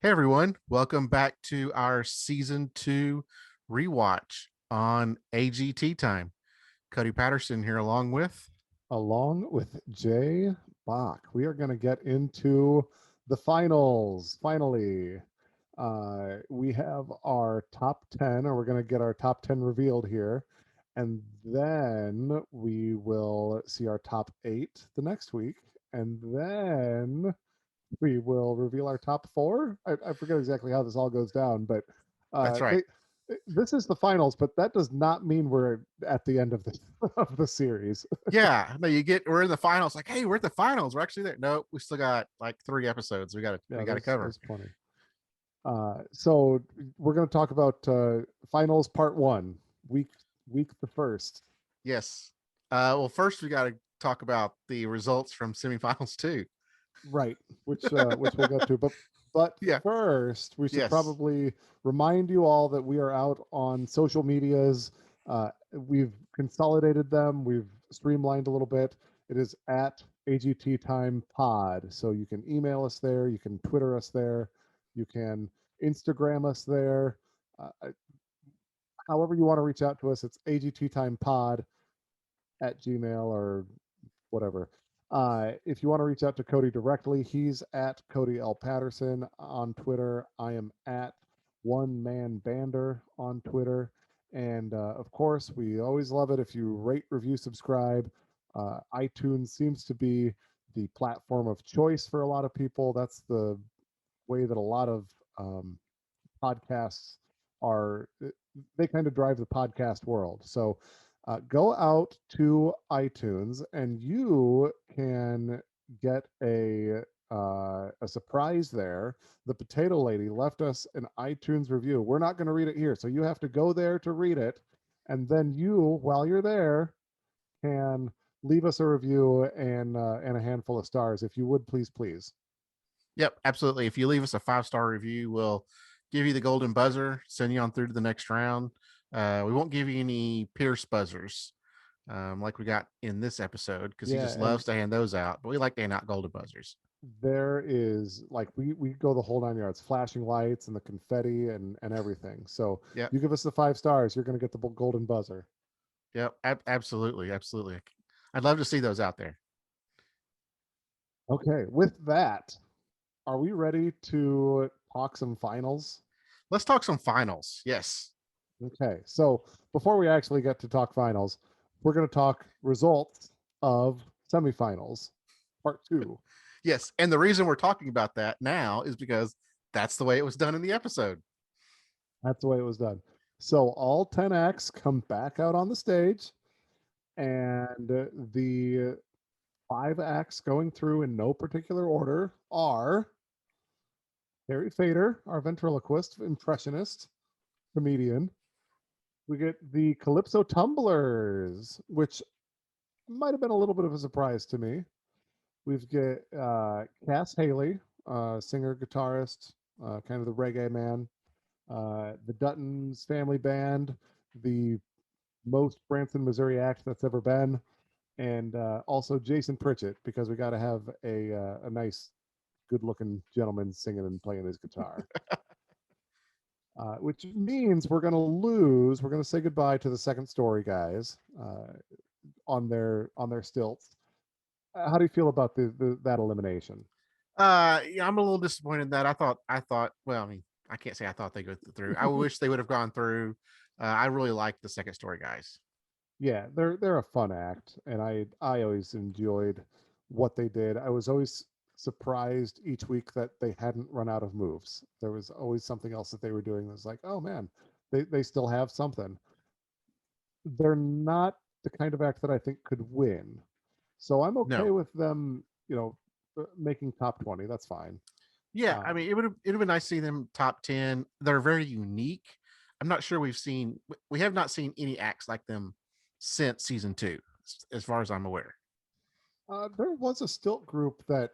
Hey everyone, welcome back to our season 2 rewatch on AGT time. Cody Patterson here along with Along with Jay Bach. We are going to get into the finals. Finally, we have our top 10, or we're going to get our top 10 revealed here. And then we will see our top 8 the next week. And then we will reveal our top 4. I forget exactly how this all goes down, but that's right. they this is the finals, but that does not mean we're at the end of the of the series. Yeah, no, we're in the finals. Like, hey, we're at the finals. We're actually there. No, we still got like 3 episodes. We Yeah, got to cover. there's plenty. So we're going to talk about finals part 1, week the first. Yes. Well, first we got to talk about the results from semifinals too. Right, which we'll get to, but Yeah. first we should Yes. probably remind you all that we are out on social medias. We've consolidated them, we've streamlined a little bit. It is at AGT Time Pod, so you can email us there, you can Twitter us there, you can Instagram us there. However you want to reach out to us, it's AGT Time Pod at Gmail or whatever. If you want to reach out to Cody directly, he's at Cody L. Patterson on Twitter. I am at One Man Bander on Twitter. And of course, we always love it if you rate, review, subscribe. iTunes seems to be the platform of choice for a lot of people. That's the way that a lot of podcasts are, they kind of drive the podcast world. So go out to iTunes and you can get a surprise there. The Potato Lady left us an iTunes review. We're not going to read it here, so you have to go there to read it, and then you, while you're there, can leave us a review and a handful of stars if you would, please. Yep, absolutely. If you leave us a 5-star review, we'll give you the golden buzzer, send you on through to the next round. We won't give you any Pierce buzzers like we got in this episode because he Yeah, just and loves to hand those out. But we like to hand out golden buzzers. there is, like, we go the whole 9 yards, flashing lights and the confetti and everything. So Yep, you give us the 5 stars, you're going to get the golden buzzer. yep, absolutely, absolutely. I'd love to see those out there. Okay, with that, are we ready to talk some finals? Let's talk some finals. Yes, Okay, so before we actually get to talk finals, we're going to talk results of semifinals part 2. yes. And the reason we're talking about that now is because that's the way it was done in the episode. That's the way it was done. So all 10 acts come back out on the stage, and the 5 acts going through in no particular order are Harry Fator, our ventriloquist, impressionist, comedian. We get the Calypso Tumblers, which might have been a little bit of a surprise to me. We've got Cas Haley, singer, guitarist, kind of the reggae man. The Duttons family band, the most Branson, Missouri act that's ever been, and also Jason Pritchett, because we got to have a nice, good-looking gentleman singing and playing his guitar. Which means we're going to lose. We're going to say goodbye to the second story guys on their stilts. How do you feel about that elimination? Yeah, I'm a little disappointed that I thought. Well, I mean, I can't say I thought they go through. I wish they would have gone through. I really like the second story guys. Yeah, they're a fun act, and I always enjoyed what they did. I was always surprised each week that they hadn't run out of moves. There was always something else that they were doing that was like, oh man, they still have something. They're not the kind of act that I think could win. So I'm okay No, with them, making top 20. That's fine. yeah, I Um, mean, it would have been nice to see them top 10. They're very unique. I'm not sure we have not seen any acts like them since season 2, as far as I'm aware. there was a stilt group that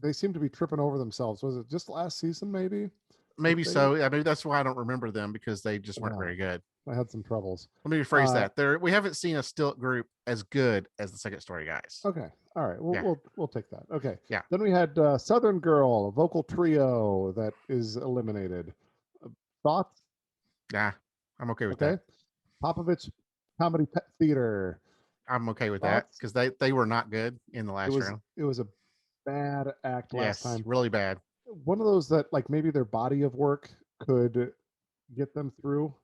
they seem to be tripping over themselves. Was it just last season, maybe? Maybe so. Yeah, maybe that's why I don't remember them, because they just weren't very good. I had some troubles. Let me rephrase that. We haven't seen a stilt group as good as the Second Story guys. Okay. All right. We'll take that. Okay. Yeah. Then we had Southern Girl, a vocal trio that is eliminated. Thoughts? Yeah, I'm okay with Okay. that. Popovich Comedy Pet Theater. I'm okay with that, Thoughts? because they were not good in the last round. It was a bad act last Yes, time. really bad. One of those that like maybe their body of work could get them through,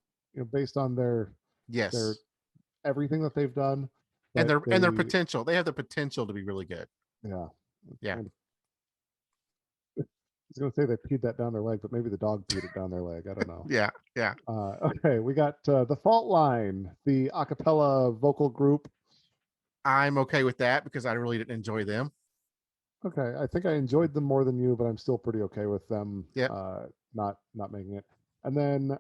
based on their Yes, everything that they've done. and But their potential. They have the potential to be really good. yeah. Yeah. I was going to say they peed that down their leg, but maybe the dog peed it down their leg. I don't know. Yeah. Yeah. Okay, we got the Fault Line, the a cappella vocal group. I'm okay with that, because I really didn't enjoy them. Okay, I think I enjoyed them more than you, but I'm still pretty okay with them. Yep. Not making it. And then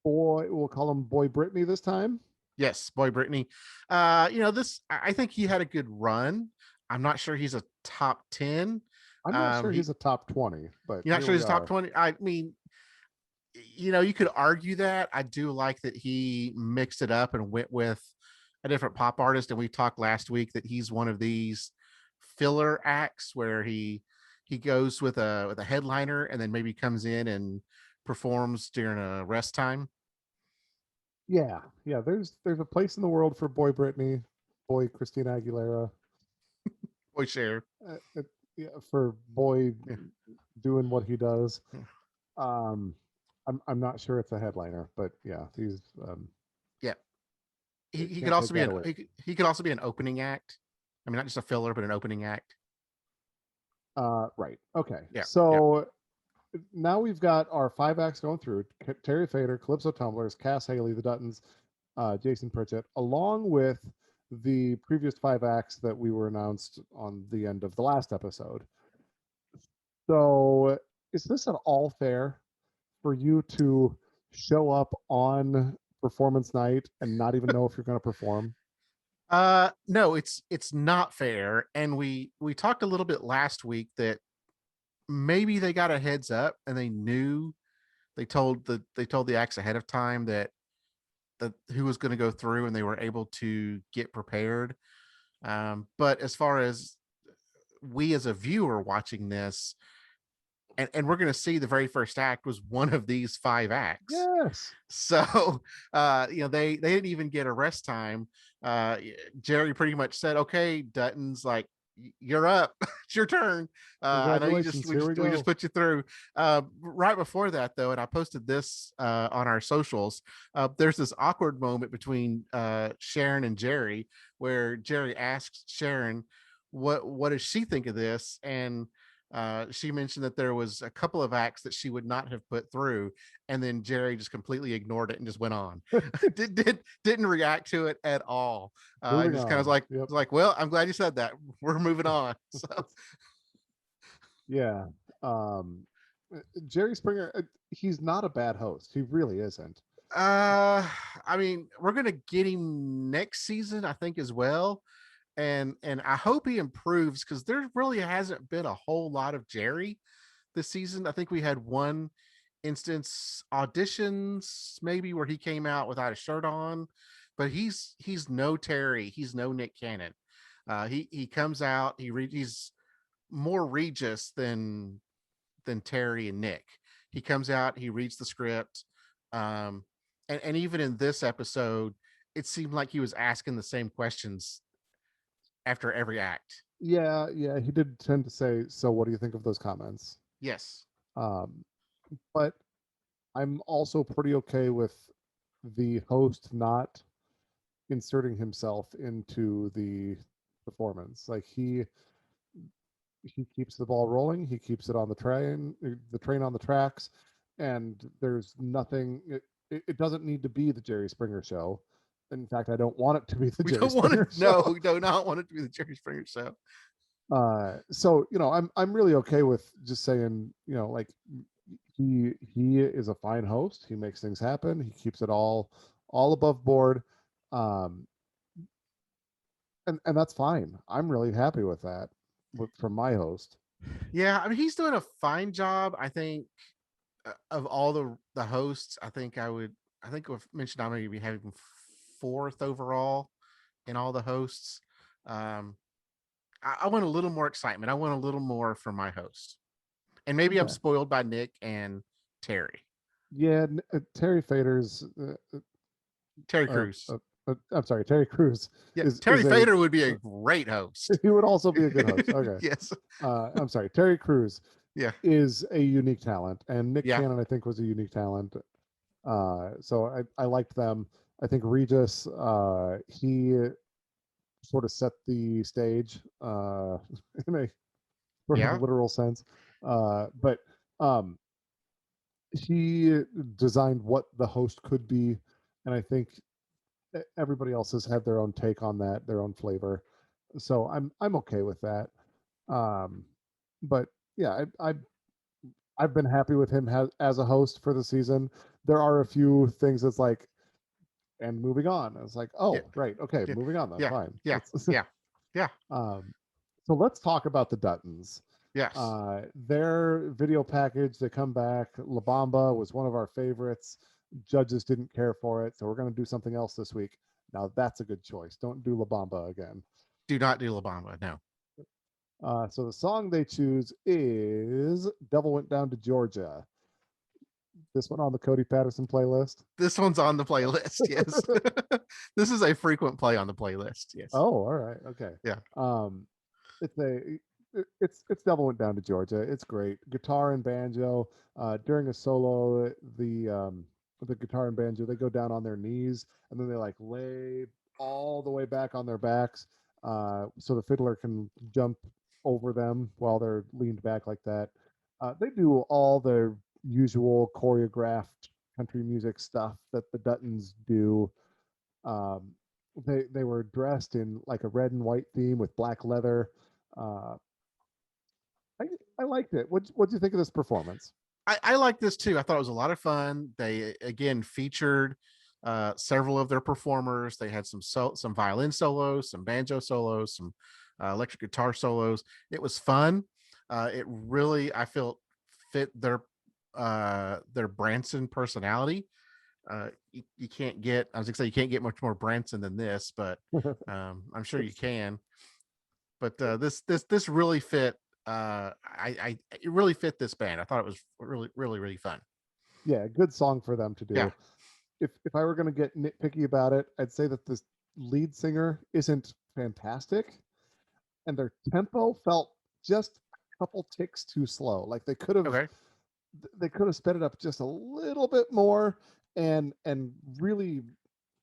we'll call him Boy Brittany this time. Yes, Boy Brittany. This, I think he had a good run. I'm not sure he's a top 10. I'm not sure he's a top 20, but you're not sure he's a top 20. I mean, you could argue that. I do like that he mixed it up and went with a different pop artist. And we talked last week that he's one of these filler acts where he goes with a headliner and then maybe comes in and performs during a rest time. Yeah. There's a place in the world for Boy Brittany, Boy Christina Aguilera, Boy Cher. For Boy doing what he does. I'm not sure it's a headliner, but yeah, he's yeah. He could also be he could also be an opening act. I mean, not just a filler, but an opening act. Right. Okay. Yeah. So now we've got our 5 acts going through: Terry Fator, Calypso Tumblers, Cas Haley, the Duttons, Jason Pritchett, along with the previous 5 acts that we were announced on the end of the last episode. So is this at all fair for you to show up on performance night and not even know if you're going to perform? No, it's not fair. And we talked a little bit last week that maybe they got a heads up and they knew, they told the acts ahead of time that who was going to go through, and they were able to get prepared. But as far as we as a viewer watching this, and we're going to see the very first act was one of these 5 acts. Yes. So, they didn't even get a rest time. Jerry pretty much said, "Okay, Duttons, like, you're up. It's your turn. I know we just put you through." Right before that, though, and I posted this on our socials. There's this awkward moment between Sharon and Jerry, where Jerry asks Sharon, "What does she think of this?" And she mentioned that there was a couple of acts that she would not have put through, and then Jerry just completely ignored it and just went on. Didn't react to it at all. Just kind of like, well, I'm glad you said that. We're moving on. So yeah, Jerry Springer, he's not a bad host. He really isn't. I mean, we're gonna get him next season, I think, as well. And I hope he improves, because there really hasn't been a whole lot of Jerry this season. I think we had one instance, auditions maybe, where he came out without a shirt on, but he's no Terry, he's no Nick Cannon. He comes out, he's more Regis than Terry and Nick. He comes out, he reads the script, and even in this episode, it seemed like he was asking the same questions after every act. Yeah, he did tend to say, "So what do you think of those comments?" Yes. But I'm also pretty okay with the host not inserting himself into the performance. Like he keeps the ball rolling, he keeps it on the train on the tracks, and there's nothing. It doesn't need to be the Jerry Springer show. In fact, I don't want it to be the Jerry Springer show. No, we do not want it to be the Jerry Springer show. So I'm really okay with just saying, like, he is a fine host. He makes things happen. He keeps it all above board, and that's fine. I'm really happy with that from my host. Yeah, I mean, he's doing a fine job. I think of all the hosts, I think I've mentioned I maybe having fourth overall in all the hosts. Um, I want a little more excitement. I want a little more from my host, and maybe I'm Okay. spoiled by Nick and Terry. Yeah, Terry Fader's Terry uh, Crews. I'm sorry, Terry Crews Yeah, Terry is a Fader would be a great host. he would also be a good host. Okay. Yes. I'm sorry, Terry Crews Yeah. is a unique talent, and Nick Yeah. Cannon I think was a unique talent. So I liked them. I think Regis he sort of set the stage in a sort of Yeah. literal sense, but um, he designed what the host could be, and I think everybody else has had their own take on that, their own flavor. So I'm okay with that. Um, but yeah, I've been happy with him as a host for the season. There are a few things that's like, and moving on. It's like, Yeah. oh, right, okay, Yeah. moving on then, Yeah. fine. Yeah. Yeah. Yeah. Um, so let's talk about the Duttons. Yes. Their video package, they come back. La Bamba was one of our favorites. Judges didn't care for it, so we're going to do something else this week. Now that's a good choice. Don't do La Bamba again. Do not do La Bamba. No. So the song they choose is "Devil Went Down to Georgia." This one on the Cody Patterson playlist. This one's on the playlist. Yes. This is a frequent play on the playlist. Yes. Oh, all right, okay. Yeah. It's a it's Devil Went Down to Georgia. It's great. Guitar and banjo. During a solo, the guitar and banjo they go down on their knees and then they like lay all the way back on their backs, so the fiddler can jump over them while they're leaned back like that. They do all the usual choreographed country music stuff that the Duttons do. Um, they were dressed in like a red and white theme with black leather. Uh, I I liked it. What do you think of this performance? I like this too. I thought it was a lot of fun. They again featured several of their performers. They had some violin solos, some banjo solos, some electric guitar solos. It was fun. It really I felt fit their Branson personality. You can't get I was gonna say you can't get much more Branson than this, but I'm sure you can. But this really fit. I it really fit this band. I thought it was really fun. Yeah, good song for them to Yeah. do. If I were going to get nitpicky about it, I'd say that this lead singer isn't fantastic, and their tempo felt just a couple ticks too slow. Like Okay. they could have sped it up just a little bit more, and really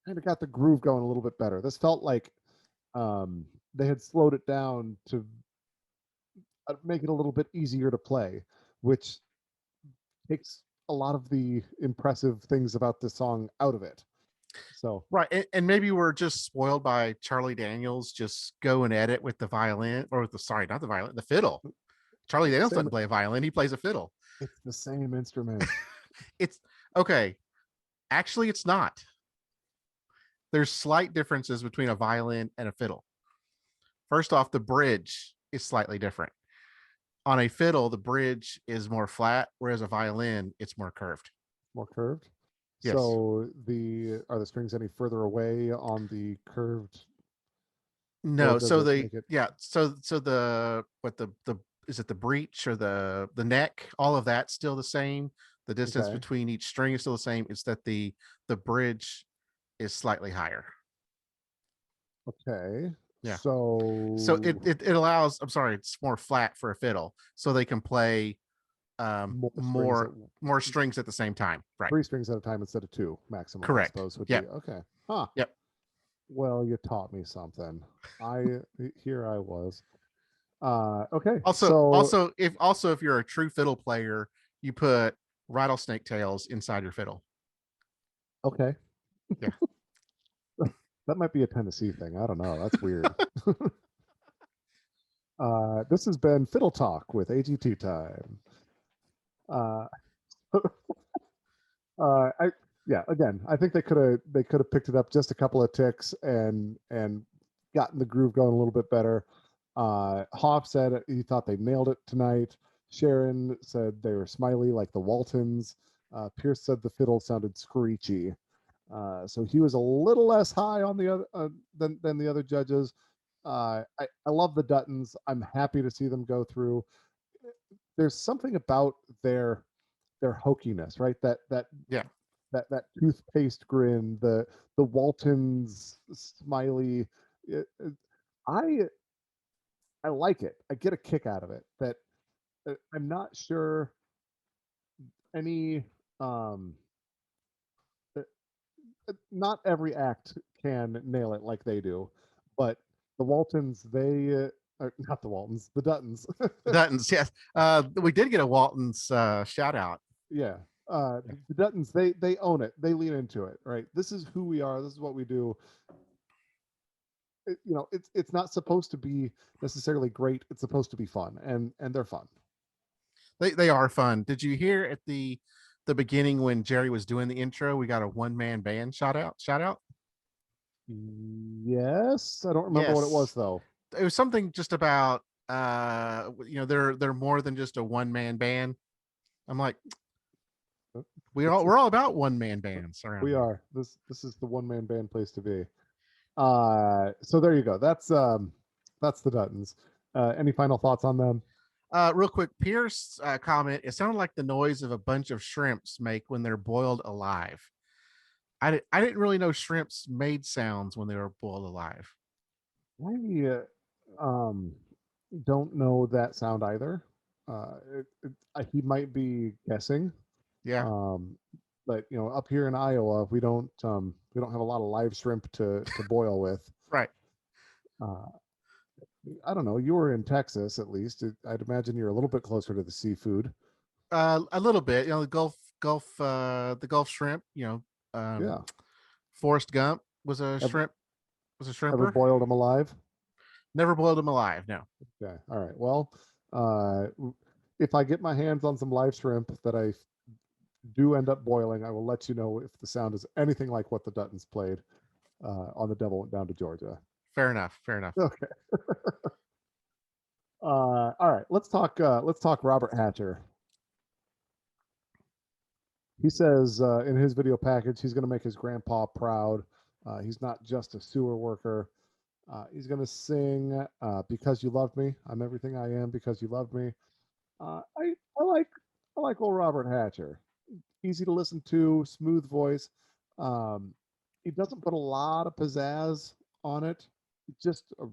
kind of got the groove going a little bit better. This felt like they had slowed it down to make it a little bit easier to play, which takes a lot of the impressive things about this song out of it. So Right. And maybe we're just spoiled by Charlie Daniels just go and edit with the violin or with the sorry, not the violin, the fiddle. Charlie Daniels same, doesn't play a violin, he plays a fiddle. it's the same instrument. It's okay. Actually, it's not. There's slight differences between a violin and a fiddle. First off, the bridge is slightly different. On a fiddle, the bridge is more flat, whereas a violin, it's more curved. More curved. Yes. So the are the strings any further away on the curved, or No, does so it they make it yeah, so the is it the breech or the neck, all of that's still the same. The distance okay? between each string is still the same. It's that the bridge is slightly higher. Okay. Yeah. So So it allows, I'm sorry, it's more flat for a fiddle. So they can play more strings at more strings at the same time. Right. three strings at a time instead of two maximum, I Correct. suppose would be Yep. okay. Huh. Yep. Well, you taught me something. I here I was. Okay. Also, So if you're a true fiddle player, you put rattlesnake tails inside your fiddle. okay. Yeah. That might be a Tennessee thing. I don't know. That's weird. This has been Fiddle Talk with AGT time. Uh, I yeah. Again, I think they could have picked it up just a couple of ticks and gotten the groove going a little bit better. Hoff said he thought they nailed it tonight. Sharon said they were smiley like the Waltons. Piers said the fiddle sounded screechy. So he was a little less high on the other than the other judges. I love the Duttons. I'm happy to see them go through. There's something about their hokiness, right? Yeah. That toothpaste grin, the Waltons smiley. I I like it. I get a kick out of it. That I'm not sure any um not every act can nail it like they do, but the Waltons, or not the Waltons, the Duttons. The Duttons, yes. We did get a Walton's shout out. Yeah. The Duttons, they own it. They lean into it, right? This is who we are. This is what we do. It's not supposed to be necessarily great. It's supposed to be fun, and they're fun. They are fun. Did you hear at the beginning when Jerry was doing the intro, we got a one-man band shout out? Yes, I don't remember what it was Yes. though. It was something just about they're more than just a one-man band. I'm like, we're all about one-man bands around We here. are. This is the one man band place to be. So there you go. That's the Duttons. Any final thoughts on them? Real quick, Pierce comment. It sounded like the noise of a bunch of shrimps make when they're boiled alive. I didn't really know shrimps made sounds when they were boiled alive. I don't know that sound either. He might be guessing. Yeah, Um, but up here in Iowa, we don't have a lot of live shrimp to boil with. right. Uh, I don't know. You were in Texas, at least. I'd imagine you're a little bit closer to the seafood. A little bit. The Gulf shrimp. Yeah. Forrest Gump was a Ever, shrimp. Was a ever shrimper. boiled them alive? Never boiled him alive. No. Okay. All right. Well, uh, if I get my hands on some live shrimp that I do end up boiling, I will let you know if the sound is anything like what the Duttons played on The Devil Went Down to Georgia. Fair enough. Fair enough. Okay. All right. Let's talk Robert Hatcher. He says in his video package he's going to make his grandpa proud. He's not just a sewer worker. He's going to sing "Because You Loved Me." I'm everything I am because you loved me. I like old Robert Hatcher. Easy to listen to, smooth voice. Um, he doesn't put a lot of pizzazz on it. Just a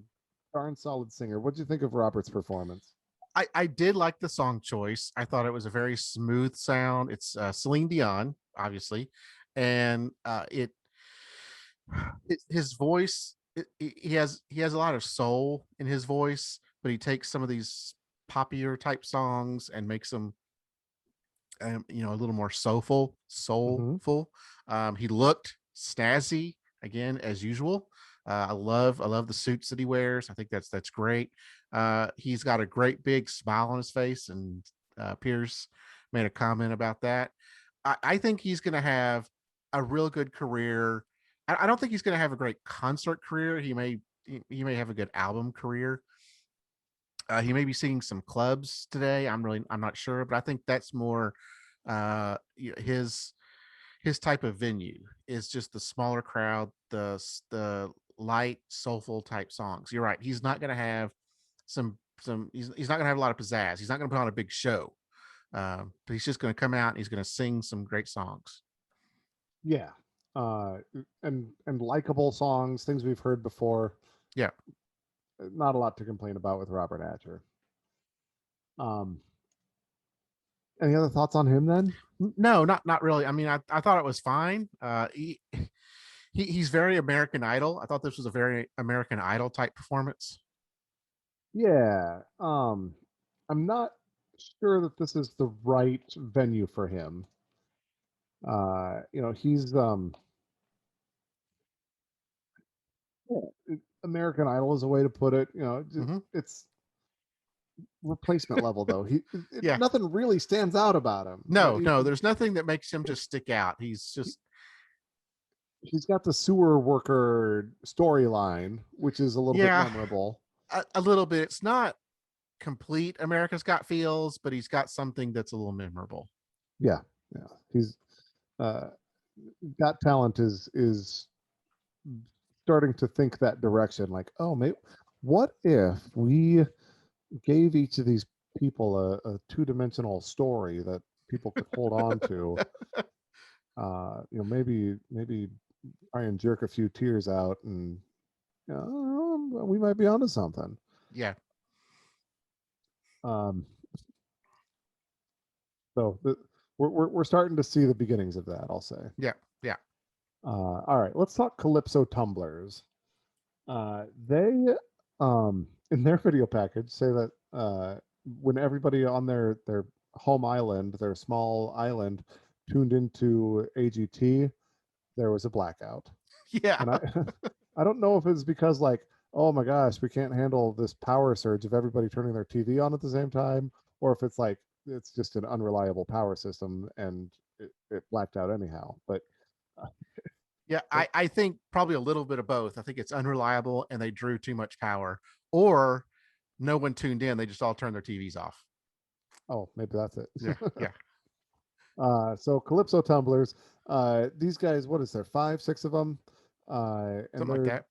darn solid singer. What do you think of Robert's performance? I did like the song choice. I thought it was a very smooth sound. It's Celine Dion, obviously, and his voice. He has a lot of soul in his voice, but he takes some of these poppier type songs and makes them a little more Mm-hmm. soulful. He looked snazzy again as usual. I love the suits that he wears. I think that's great. He's got a great big smile on his face, and Piers made a comment about that. I think he's going to have a real good career. I don't think he's going to have a great concert career. He may have a good album career. He may be seeing some clubs today. I'm not sure, but I think that's more his type of venue is just the smaller crowd, the light, soulful type songs. You're right. He's not going to have he's not going to have a lot of pizzazz. He's not going to put on a big show. But he's just going to come out and he's going to sing some great songs. Yeah. Uh, and likable songs, things we've heard before. Yeah. Not a lot to complain about with Robert Hatcher. Um, any other thoughts on him then? No, not really. I mean, I thought it was fine. He's very American Idol. I thought this was a very American Idol type performance. Yeah. I'm not sure that this is the right venue for him. He's American Idol is a way to put it. Mm-hmm. It's replacement level though. Yeah. Nothing really stands out about him. No, there's nothing that makes him just stick out. He's got the sewer worker storyline, which is a little bit Yeah, memorable. a little bit. It's not complete America's Got feels, but he's got something that's a little memorable. Yeah, yeah. He's uh, Got Talent is starting to think that direction. Like, oh, maybe what if we gave each of these people a two-dimensional story that people could hold on to? Maybe try and jerk a few tears out, and we might be onto something. Yeah. Um, so we're starting to see the beginnings of that, I'll say. Yeah. Yeah. All right, let's talk Calypso Tumblers. They in their video package say that when everybody on their home island, their small island, tuned into AGT, there was a blackout. Yeah. And I don't know if it's because, like, oh my gosh, we can't handle this power surge of everybody turning their TV on at the same time, or if it's like it's just an unreliable power system and it blacked out anyhow. But Yeah, I think probably a little bit of both. I think it's unreliable and they drew too much power, or no one tuned in. They just all turned their TVs off. oh, maybe that's it. Yeah, yeah, So Calypso Tumblers, these guys, what is there, 5, 6 of them? And something like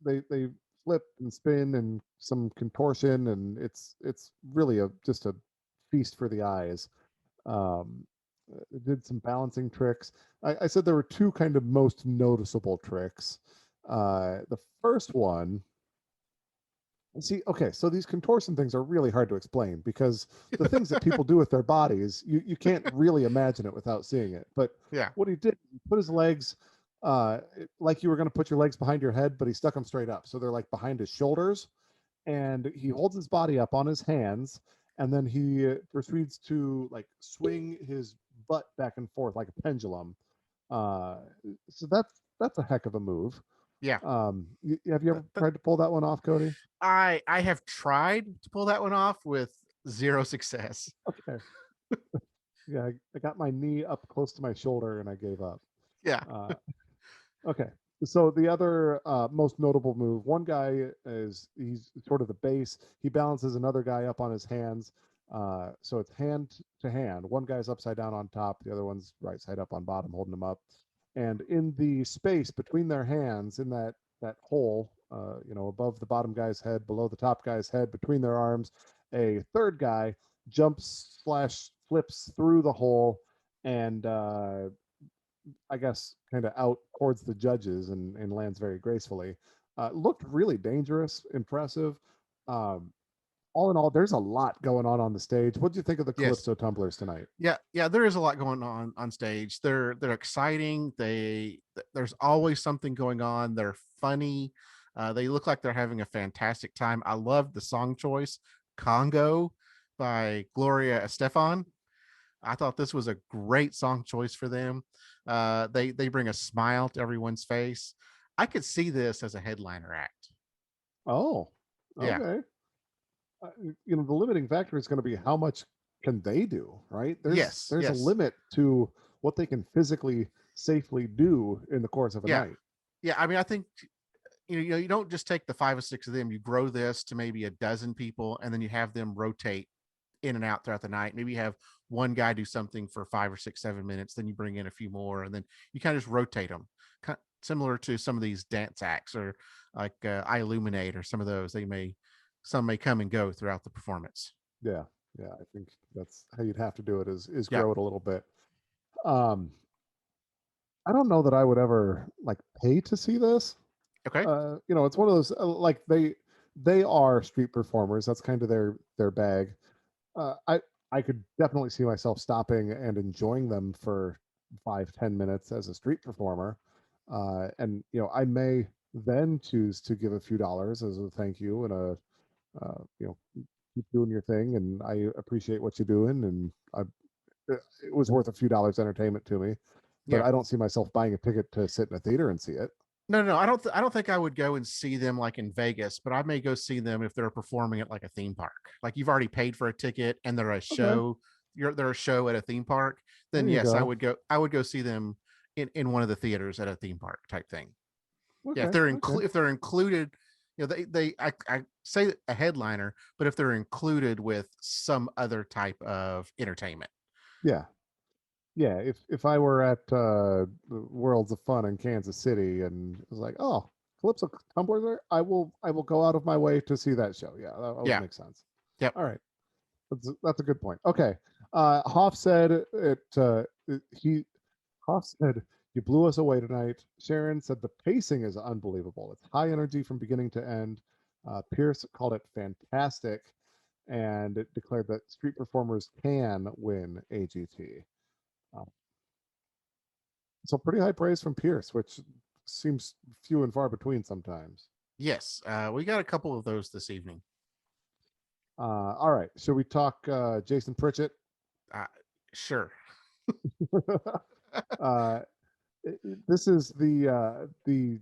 that. they flip and spin and some contortion, and it's really just a feast for the eyes. Um, did some balancing tricks. I said there were two kind of most noticeable tricks. The first one, see, okay, so these contortion things are really hard to explain because the things that people do with their bodies, you can't really imagine it without seeing it. But Yeah, what he did, he put his legs like you were going to put your legs behind your head, but he stuck them straight up. So they're like behind his shoulders, and he holds his body up on his hands, and then he proceeds to like swing his butt back and forth like a pendulum. Uh, so that's a heck of a move. yeah. Have you ever tried to pull that one off, Cody? I have tried to pull that one off with zero success. Okay. Yeah, I got my knee up close to my shoulder and I gave up. Yeah, Uh, okay. So the other most notable move, one guy he's sort of the base. He balances another guy up on his hands. So it's hand to hand. One guy's upside down on top, the other one's right side up on bottom, holding him up. And in the space between their hands, in that hole, above the bottom guy's head, below the top guy's head, between their arms, a third guy jumps slash flips through the hole and I guess kind of out towards the judges and lands very gracefully. Looked really dangerous, impressive. Um, all in all, there's a lot going on the stage. What do you think of the yes, Calypso Tumblers tonight? yeah. There is a lot going on stage. They're exciting. There's always something going on. They're funny. They look like they're having a fantastic time. I love the song choice, Congo by Gloria Estefan. I thought this was a great song choice for them. They bring a smile to everyone's face. I could see this as a headliner act. Oh, Yeah. okay. The limiting factor is going to be how much can they do, right? Yes. There's a Yes. limit to what they can physically safely do in the course of a Yeah. night. Yeah. I mean, I think you don't just take the 5 or 6 of them. You grow this to maybe a dozen people, and then you have them rotate in and out throughout the night. Maybe you have one guy do something for 5 or 6, 7 minutes, then you bring in a few more, and then you kind of just rotate them, similar to some of these dance acts or like I Illuminate or some of those. Some may come and go throughout the performance. Yeah, yeah. I think that's how you'd have to do it is Yeah. grow it a little bit. Um, I don't know that I would ever like pay to see this. Okay. It's one of those like they are street performers. That's kind of their bag. I could definitely see myself stopping and enjoying them for 5-10 minutes as a street performer, and I may then choose to give a few dollars as a thank you and a keep doing your thing, and I appreciate what you're doing, and it was worth a few dollars entertainment to me, but Yeah. I don't see myself buying a ticket to sit in a theater and see it. No. I don't think I would go and see them like in Vegas, but I may go see them if they're performing at like a theme park. Like you've already paid for a ticket and they're a Okay, show. They're a show at a theme park. there Then you yes, I go. would go. I would go see them in one of the theaters at a theme park type thing. Yeah, Okay, okay. if they're included, I say a headliner, but if they're included with some other type of entertainment. Yeah. Yeah, if I were at Worlds of Fun in Kansas City and it was like, oh, Calypso Tumblers, I will go out of my way to see that show. Yeah, that would Yeah. make sense. Yep. All right, that's a good point. Okay, Hoff said he Hoff said you blew us away tonight. Sharon said the pacing is unbelievable. It's high energy from beginning to end. Piers called it fantastic, and it declared that street performers can win AGT. So pretty high praise from Pierce, which seems few and far between sometimes. Yes. We got a couple of those this evening. All right, should we talk Jason Pritchett? Uh, sure. uh, this is the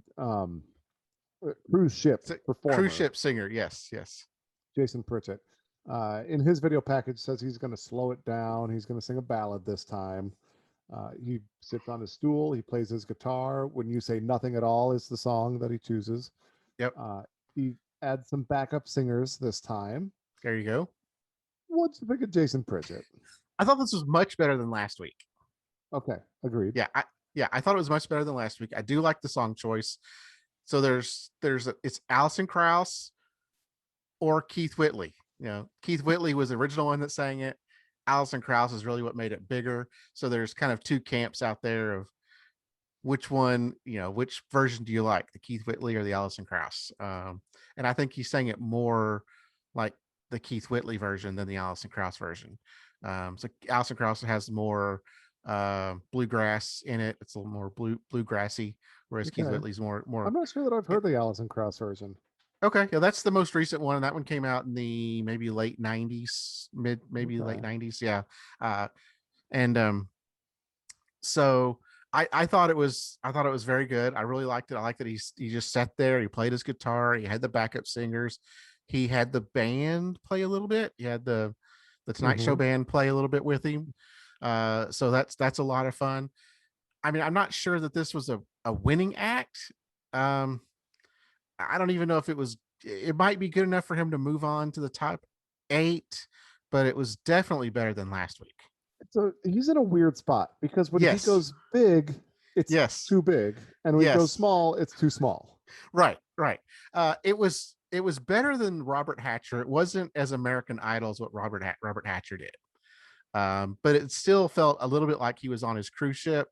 cruise ship Cruise performer, ship singer. Yes. Yes. Jason Pritchett. In his video package, says he's going to slow it down. He's going to sing a ballad this time. He sits on his stool. He plays his guitar. When You Say Nothing at All is the song that he chooses. Yep. He adds some backup singers this time. There you go. What'd you think of Jason Pritchett? I thought this was much better than last week. Okay, agreed. I thought it was much better than last week. I do like the song choice. So it's Alison Krauss or Keith Whitley. Keith Whitley was the original one that sang it. Alison Krauss is really what made it bigger. So there's kind of two camps out there of which one, which version do you like, the Keith Whitley or the Alison Krauss? And I think he sang it more like the Keith Whitley version than the Alison Krauss version. So Alison Krauss has more bluegrass in it. It's a little more bluegrassy, whereas Keith Whitley's more. I'm not sure that I've heard the Alison Krauss version. Okay, yeah, that's the most recent one. That one came out in the maybe late '90s, late '90s. Yeah, and so I thought it was very good. I really liked it. I liked that he just sat there. He played his guitar. He had the backup singers. He had the band play a little bit. He had the Tonight Show band play a little bit with him. So that's a lot of fun. I mean, I'm not sure that this was a winning act. I don't even know if it might be good enough for him to move on to the top 8, but it was definitely better than last week. So he's in a weird spot because when he goes big, it's too big, and when he goes small, it's too small. Right. It was better than Robert Hatcher. It wasn't as American Idol as what Robert Hatcher did, but it still felt a little bit like he was on his cruise ship.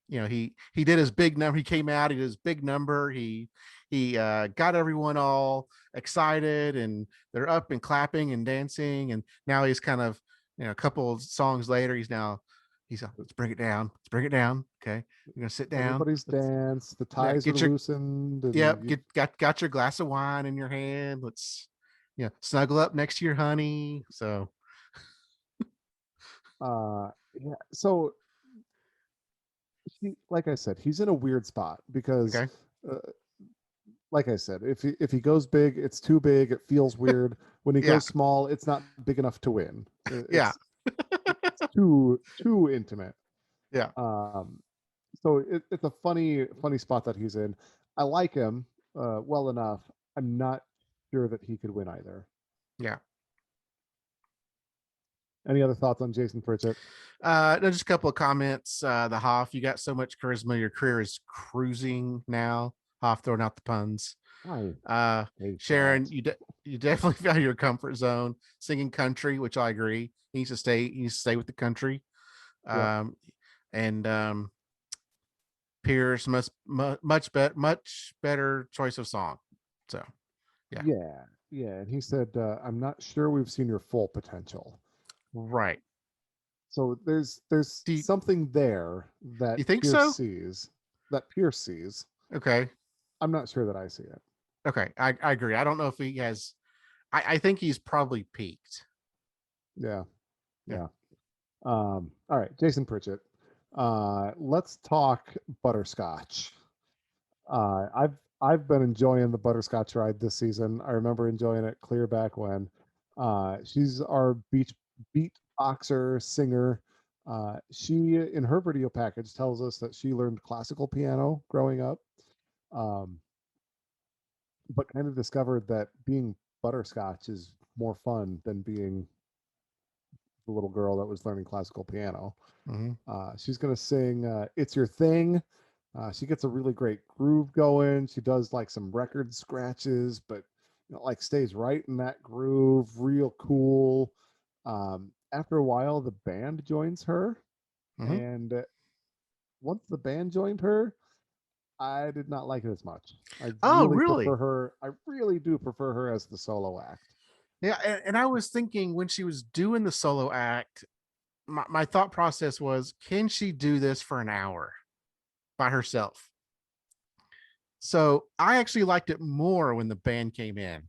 He did his big number. He came out. He did his big number. He got everyone all excited, and they're up and clapping and dancing. And now he's kind of, a couple of songs later, he's let's bring it down. Let's bring it down. Okay, you're gonna sit down. Everybody's danced. The ties are loosened. Yep. Got your glass of wine in your hand. Let's snuggle up next to your honey. So yeah. So like I said, he's in a weird spot because like I said, if he goes big, it's too big. It feels weird. When he goes small, it's not big enough to win. It's too intimate. Yeah. So it's a funny spot that he's in. I like him well enough. I'm not sure that he could win either. Yeah. Any other thoughts on Jason Pritchett? No, just a couple of comments. The Hoff, you got so much charisma. Your career is cruising now. Hoff throwing out the puns. Sharon, you definitely found your comfort zone singing country, which I agree. He needs to stay with the country. And Piers much better choice of song. So yeah. And he said, I'm not sure we've seen your full potential. Right. So there's something there that you think Pierce so? Pierce sees. Okay. I'm not sure that I see it. Okay. I agree. I don't know if he has. I think he's probably peaked. Yeah. All right, Jason Pritchett. Let's talk Butterscotch. I've been enjoying the Butterscotch ride this season. I remember enjoying it clear back when. She's our beat boxer singer. She, in her video package, tells us that she learned classical piano growing up. but kind of discovered that being Butterscotch is more fun than being the little girl that was learning classical piano. Mm-hmm. She's going to sing It's Your Thing. She gets a really great groove going. She does like some record scratches, but like stays right in that groove, real cool. After a while, the band joins her. Mm-hmm. And once the band joined her, I did not like it as much. I Oh, really really? prefer her. I really do prefer her as the solo act. Yeah, and I was thinking when she was doing the solo act, my thought process was, can she do this for an hour by herself? So I actually liked it more when the band came in.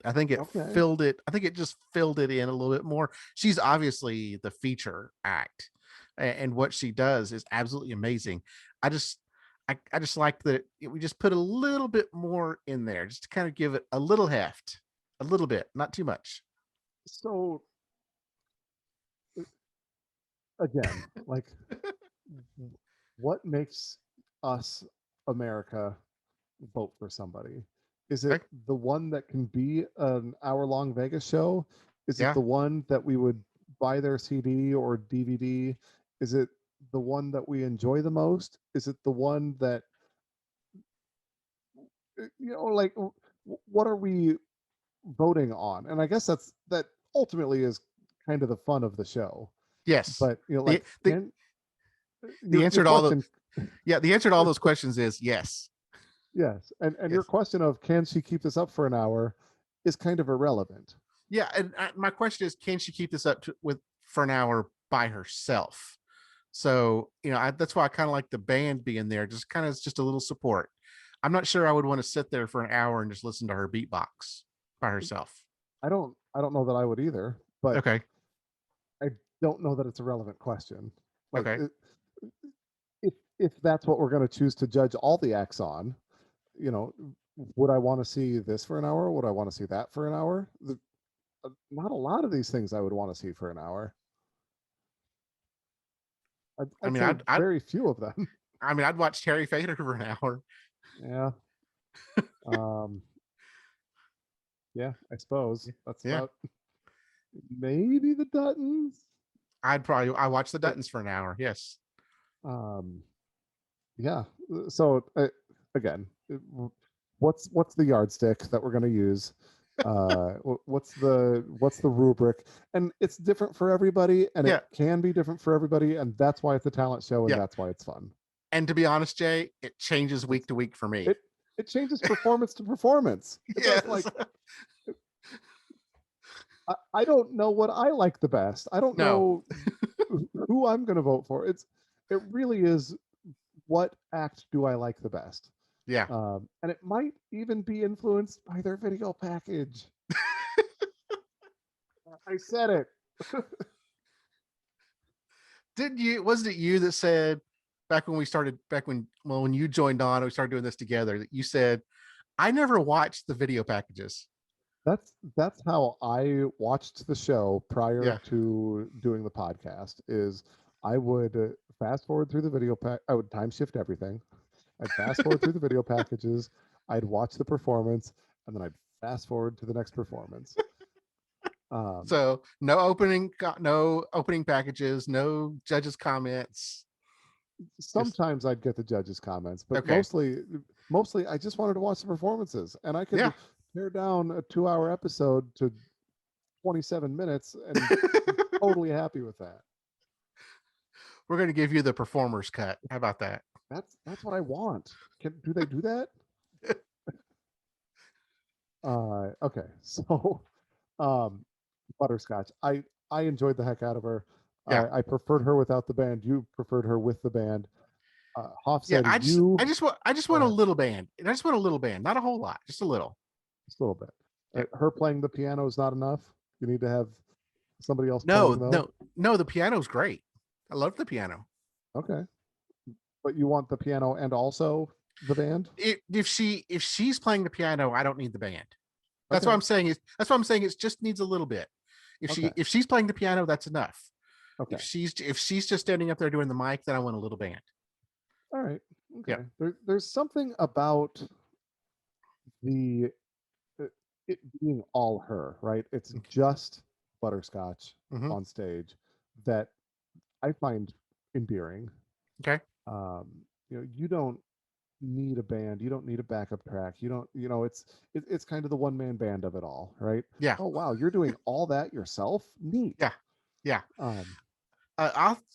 I think it Okay. filled it. I think it just filled it in a little bit more. She's obviously the feature act, and what she does is absolutely amazing. I just, I just like that we just put a little bit more in there, just to kind of give it a little heft, a little bit, not too much. So again, like what makes us America vote for somebody? Is it Okay. the one that can be an hour-long Vegas show? Is it Yeah. the one that we would buy their CD or DVD? Is it the one that we enjoy the most? Is it the one that like what are we voting on? And I guess that ultimately is kind of the fun of the show. Yes. But The like the can the your answer to all the question yeah the answer to all those questions is yes. yes, and your Yes. question of can she keep this up for an hour is kind of irrelevant. Yeah, and my question is, can she keep this up with for an hour by herself? So that's why I kind of like the band being there, just kind of just a little support. I'm not sure I would want to sit there for an hour and just listen to her beatbox by herself. I don't know that I would either, but Okay. I don't know that it's a relevant question. Like Okay. if that's what we're going to choose to judge all the acts on, you know, would I want to see this for an hour? Would I want to see that for an hour? Not a lot of these things I would want to see for an hour. I'd, I I'd mean, say I'd very few of them. I mean, I'd watch Terry Fator for an hour. Yeah. Um, yeah, I suppose that's Yeah. about maybe the Duttons. I watch the But Duttons for an hour. Yes. um, yeah. So again, what's the yardstick that we're going to use? What's the rubric? And it's different for everybody, and Yeah. it can be different for everybody, and that's why it's a talent show, and Yeah. that's why it's fun. And to be honest, Jay, it changes week It's to week for me. it it changes performance to performance. It does Yes. like I don't know what I like the best. I don't No. know who I'm going to vote for. It really is what act do I like the best? Yeah. And it might even be influenced by their video package. I said it. Didn't you? Wasn't it you that said back when we started? Back when you joined on, we started doing this together. That you said, I never watched the video packages. That's how I watched the show prior Yeah. to doing the podcast. Is I would fast forward through the video pack. I would time shift everything. I'd fast forward through the video packages. I'd watch the performance, and then I'd fast forward to the next performance. Um, So no opening packages, no judges' comments. Just Sometimes I'd get the judges' comments, but okay. mostly I just wanted to watch the performances, and I Yeah. could tear down a 2-hour episode to 27 minutes and be totally happy with that. We're gonna give you the performer's cut. How about that? That's what I want. Do they do that? Okay, so um, Butterscotch. I enjoyed the heck out of her. Yeah. I preferred her without the band. You preferred her with the band. Hoff Yeah. said you. I just Go want a ahead, little band. I just want a little band, not a whole lot, just a little. just a little bit. Yeah. Her playing the piano is not enough. You need to have somebody else No, playing though. no, no. The piano's great. I love the piano. Okay, but you want the piano and also the band. If she's playing the piano, I don't need the band. That's what Okay, I'm saying. That's what I'm saying. It just needs a little bit. okay, If she's playing the piano, that's enough. okay. If she's just standing up there doing the mic, then I want a little band. All right. Yeah. Okay. There's something about the it being all her, right? It's just Butterscotch Mm-hmm. on stage that I find endearing. Okay. Um, you don't need a band, you don't need a backup track, you don't, it's kind of the one man band of it all, right? Yeah. Oh wow, you're doing all that yourself? Neat. Yeah. Yeah. Um,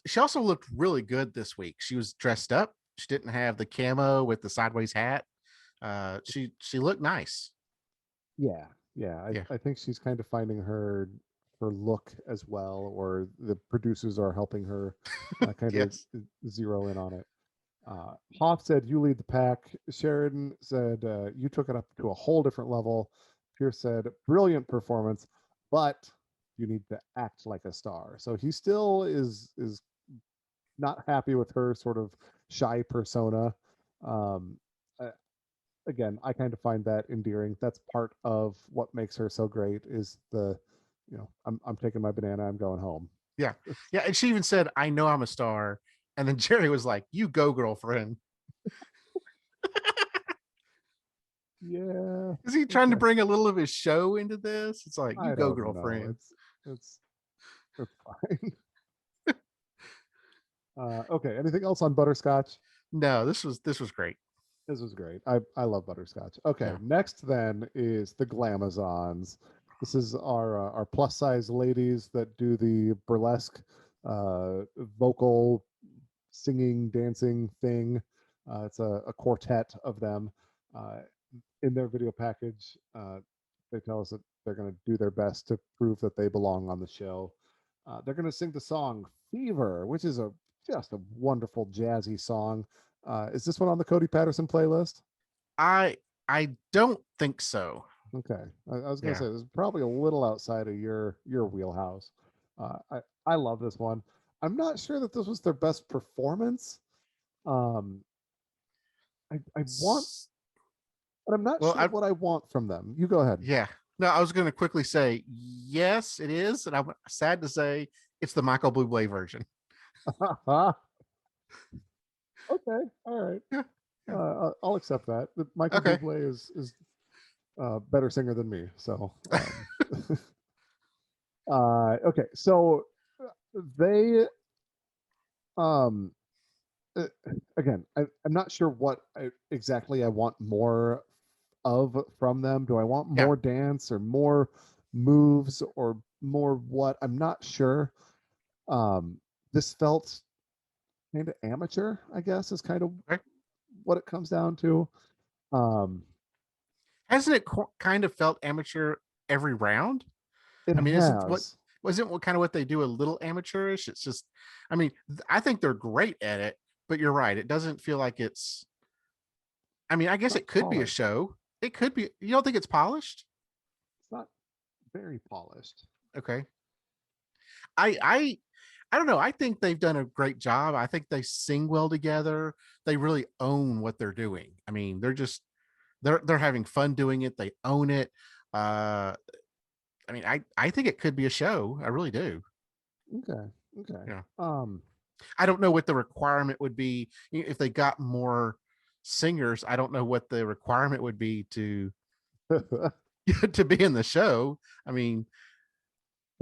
She also looked really good this week. She was dressed up. She didn't have the camo with the sideways hat. She looked nice. yeah, yeah. Yeah. I think she's kind of finding her look as well, or the producers are helping her kind of Yes. zero in on it. Hoff said, "You lead the pack." Sharon said, "You took it up to a whole different level." Piers said, "Brilliant performance, but you need to act like a star." So he still is not happy with her sort of shy persona. Um, uh, Again, I kind of find that endearing. That's part of what makes her so great. Is I'm taking my banana, I'm going home. Yeah. Yeah. And she even said, "I know I'm a star." And then Jerry was like, "You go, girlfriend." Yeah. Is he trying to Okay. bring a little of his show into this? It's like, "You I go, don't know. girlfriend." It's it's fine. Okay. Anything else on Butterscotch? No, this was great. This was great. I love Butterscotch. Okay. Yeah. Next then is the Glamazons. This is our plus size ladies that do the burlesque vocal singing dancing thing. It's a quartet of them. Uh, in their video package, they tell us that they're going to do their best to prove that they belong on the show. They're going to sing the song "Fever," which is just a wonderful jazzy song. Is this one on the Cody Patterson playlist? I I don't think so. Okay, I was going to Yeah. say this is probably a little outside of your wheelhouse. I love this one. I'm not sure that this was their best performance. Um, I want, but I'm not Well, sure I what I want from them. You go ahead. yeah. No, I was going to quickly say yes, it is, and I'm sad to say it's the Michael Bublé version. Okay, all right. Yeah. Yeah. I'll accept that. Michael Okay. Bublé is better singer than me. So, okay. So they, um, uh, again, I'm not sure what exactly I want more of from them. Do I want Yeah. more dance or more moves or more what? I'm not sure. Um, this felt kind of amateur, I guess, is kind of Okay. what it comes down to. Um, Hasn't it kind of felt amateur every round? it I mean, isn't what has. wasn't what kind of what they do a little amateurish? It's just, I mean, I think they're great at it, but you're right. It doesn't feel like it's. I mean, I guess Not it could be a polished. show. It could be. You don't think it's polished? It's not very polished. Okay. I I don't know. I think they've done a great job. I think they sing well together. They really own what they're doing. I mean, they're having fun doing it. They own it. Uh I mean, I think it could be a show. I really do. Okay. Okay. Yeah. Um, I don't know what the requirement would be if they got more singers. I don't know what the requirement would be to you to be in the show. I mean,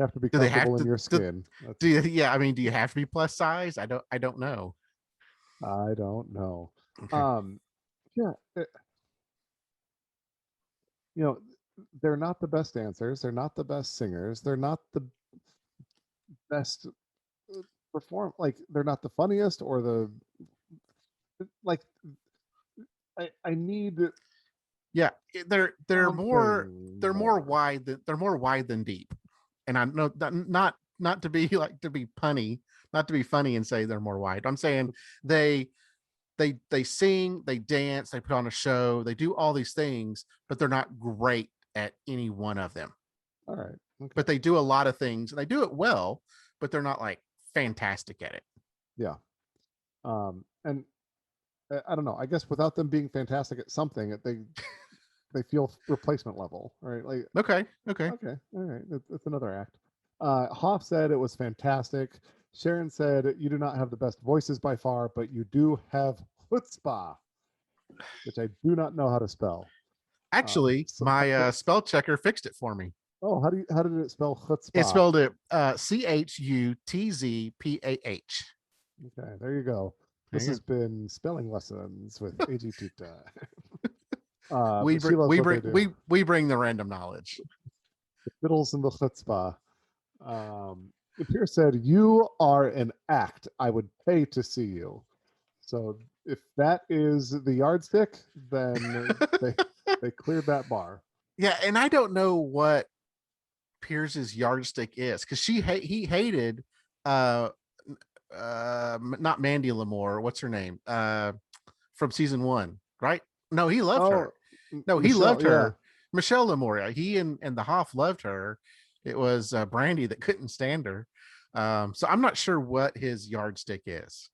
have to be do they have comfortable in to your do, skin. That's do yeah, I mean, do you have to be plus size? I don't know. I don't know. Okay. Um, yeah, you know, they're not the best dancers. They're not the best singers. They're not the best perform. Like they're not the funniest or the like. I need Yeah, they're something more more. wide than they're more wide than deep. And I know that not to be like to be punny, not to be funny and say they're more wide. I'm saying they they sing, they dance, they put on a show, they do all these things, but they're not great at any one of them. All right. Okay. But they do a lot of things and they do it well, but they're not like fantastic at it. Yeah. And I don't know. I guess without them being fantastic at something, they feel replacement level, right? Like, Okay. Okay. okay, all right, that's another act. Hoff said it was fantastic. Sharon said you do not have the best voices by far, but you do have chutzpah, which I do not know how to spell. Actually, my spell checker fixed it for me. Oh, how did it spell It chutzpah? spelled it Chutzpah. Okay, there you go. There This you has go. been spelling lessons with AGT. We But she bring loves we what bring they do. we bring the random knowledge. The fiddles and the chutzpah. Um, Piers said, "You are an act. I would pay to see you." So if that is the yardstick, then they cleared that bar. Yeah, and I don't know what Piers's yardstick is because he hated uh not Mandy Lamore. What's her name? From season one, right? No, he loved her. Oh, No, he Michelle, loved yeah. her. Michelle Lamore. He and the Hoff loved her. It was Brandy that couldn't stand her. So I'm not sure what his yardstick is.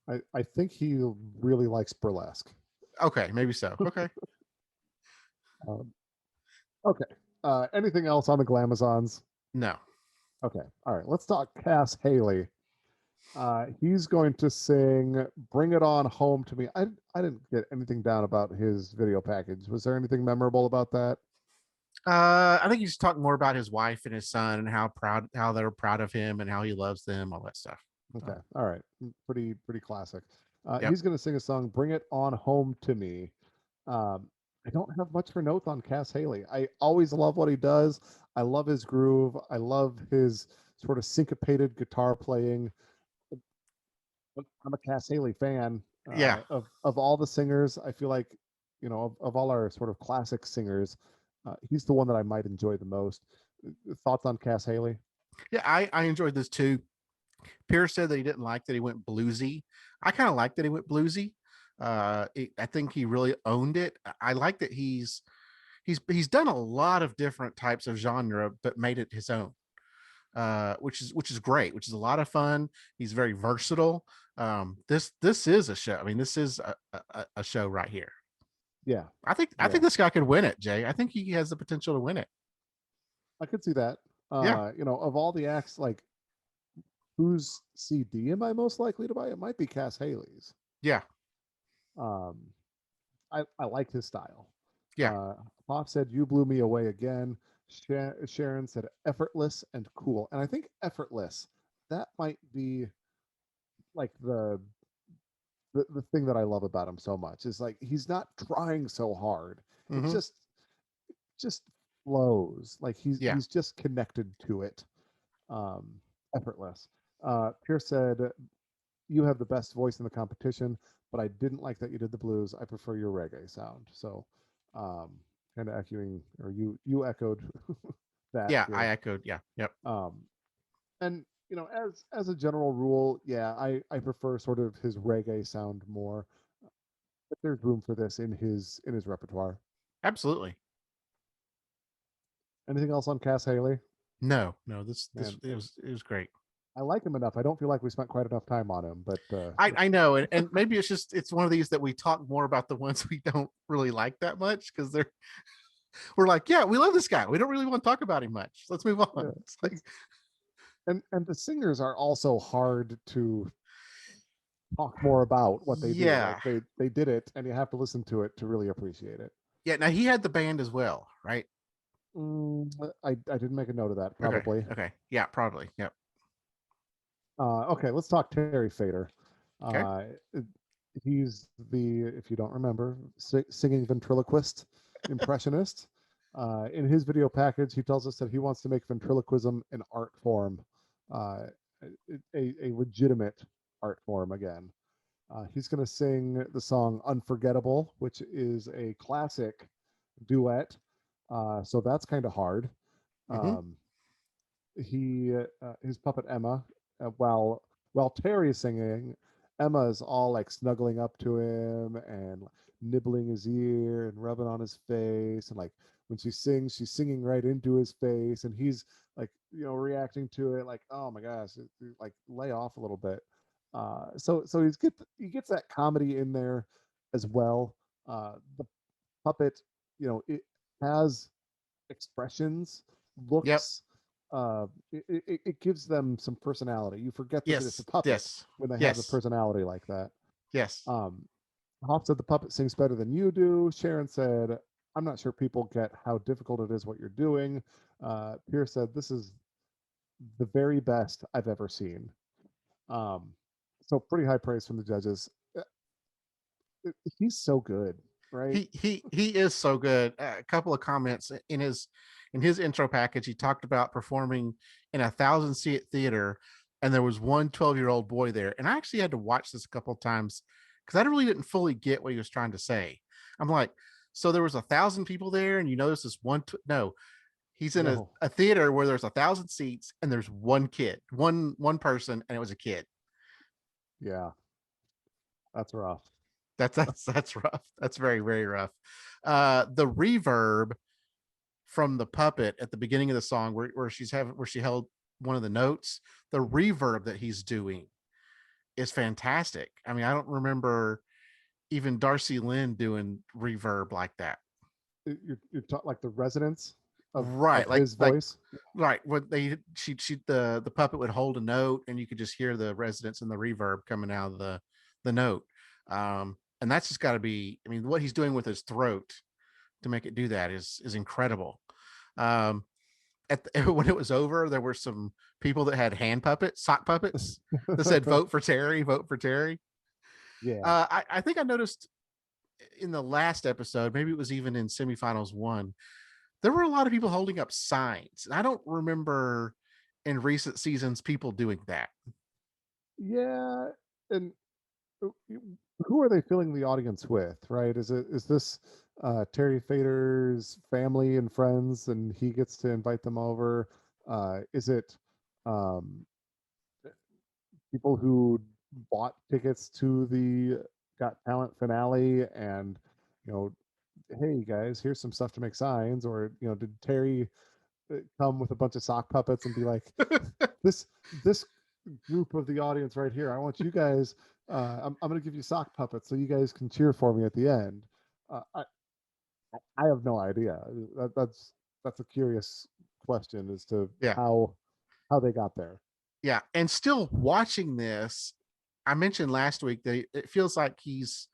I think he really likes burlesque. Okay, maybe so. Okay. Um, okay. Anything else on the Glamazons? No. Okay. All right. Let's talk Cas Haley. He's going to sing "Bring It On Home to Me." I didn't get anything down about his video package. Was there anything memorable about that? I think he's talking more about his wife and his son and how they're proud of him and how he loves them, all that stuff. Okay. All right. Pretty classic. Yep. He's going to sing a song, "Bring It On Home to Me." Um, I don't have much for notes on Cas Haley. I always love what he does. I love his groove. I love his sort of syncopated guitar playing. I'm a Cas Haley fan. Yeah. Of all the singers, I feel like, of all our sort of classic singers, he's the one that I might enjoy the most. Thoughts on Cas Haley? Yeah, I enjoyed this too. Pierce said that he didn't like that he went bluesy. I kind of like that he went bluesy. I think he really owned it. I like that he's done a lot of different types of genre, but made it his own. Which is great, which is a lot of fun. He's very versatile. This is a show. I mean, this is a show right here. Yeah, I think yeah, this guy could win it, Jay. I think he has the potential to win it. I could see that. Yeah, Of all the acts, like whose CD am I most likely to buy? It might be Cas Haley's. yeah, Um, I like his style. yeah. Pop said, "You blew me away again." Sharon said, "Effortless and cool." And I think effortless, that might be like the thing that I love about him so much is like he's not trying so hard. It Hmm. just flows. Like Yeah. he's just connected to it. Um, Effortless. Pierce said, "You have the best voice in the competition, but I didn't like that you did the blues. I prefer your reggae sound." So, um, kind of echoing, or you echoed that Yeah, I here. echoed. Yeah, yep. Um, and as a general rule, yeah, I prefer sort of his reggae sound more. But there's room for this in his repertoire. Absolutely. Anything else on Cass Haley? No, no. This Man, it was great. I like him enough. I don't feel like we spent quite enough time on him, but I know, and maybe it's one of these that we talk more about the ones we don't really like that much because we're like, yeah, we love this guy. We don't really want to talk about him much. Let's move yeah, on. It's like, it's and the singers are also hard to talk more about what they do. Like yeah, they did it, and you have to listen to it to really appreciate it. yeah. Now he had the band as well, right? I didn't make a note of that. Okay, Probably. okay, yeah, probably, yep. Okay, let's talk Terry Fator. Okay, Uh, he's the, if you don't remember, singing ventriloquist impressionist. In his video package, he tells us that he wants to make ventriloquism an art form, uh, a legitimate art form again. He's going to sing the song Unforgettable, which is a classic duet. So that's kind of hard. mm-hmm. Um, his puppet Emma, while Terry is singing, Emma is all like snuggling up to him and nibbling his ear and rubbing on his face, and like when she sings, she's singing right into his face, and he's like reacting to it like, oh my gosh, like lay off a little bit. So he gets that comedy in there as well. The puppet, it has expressions, Yep. looks. It gives them some personality. You forget that it's a Yes. puppet Yes. when they have a Yes. personality like that. Yes. Um, Hoff said the puppet sings better than you do. Sharon said I'm not sure people get how difficult it is what you're doing. Piers said this is the very best I've ever seen. Um, so pretty high praise from the judges. He's so good, right? He is so good. A couple of comments in his intro package. He talked about performing in a 1,000-seat theater, and there was one 12-year-old boy there. And I actually had to watch this a couple of times because I really didn't fully get what he was trying to say. I'm like, so there was 1,000 people there, and you notice this one? No, he's in No, a theater where there's 1,000 seats, and there's one kid, one person, and it was a kid. yeah, that's rough. That's rough. That's very, very rough. The reverb from the puppet at the beginning of the song where she held one of the notes, the reverb that he's doing is fantastic. I mean, I don't remember even Darcy Lynn doing reverb like that. You're like the resonance Right. of his voice. Right. What the puppet would hold a note and you could just hear the resonance and the reverb coming out of the note. And that's just got to be, I mean, what he's doing with his throat to make it do that is incredible. Um, when it was over, there were some people that had hand puppets, sock puppets that said vote for Terry, vote for Terry. Yeah. I think I noticed in the last episode, maybe it was even in semifinals one, there were a lot of people holding up signs. And I don't remember in recent seasons people doing that. Yeah. And who are they filling the audience with, right? Is this Terry Fator's family and friends and he gets to invite them over? Is it um, people who bought tickets to the Got Talent finale and, you know, hey guys, here's some stuff to make signs? Or, did Terry come with a bunch of sock puppets and be like, this group of the audience right here, I want you guys, I'm going to give you sock puppets so you guys can cheer for me at the end. I have no idea. That's a curious question as to Yeah. how they got there. Yeah. And still watching this, I mentioned last week that it feels like he's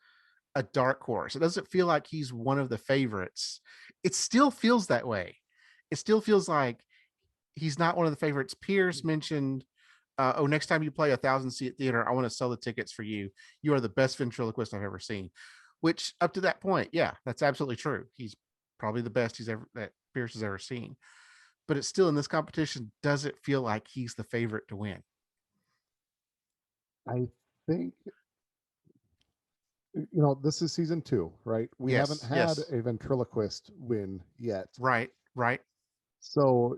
a dark horse. It doesn't feel like he's one of the favorites. It still feels that way. It still feels like he's not one of the favorites. Piers mentioned, next time you play 1,000-seat theater, I want to sell the tickets for you. You are the best ventriloquist I've ever seen. Which up to that point, yeah, that's absolutely true. He's probably the best that Piers has ever seen. But it's still in this competition, does it feel like he's the favorite to win? I think this is season 2, right? We haven't Yes, had yes. a ventriloquist win yet. Right, right. So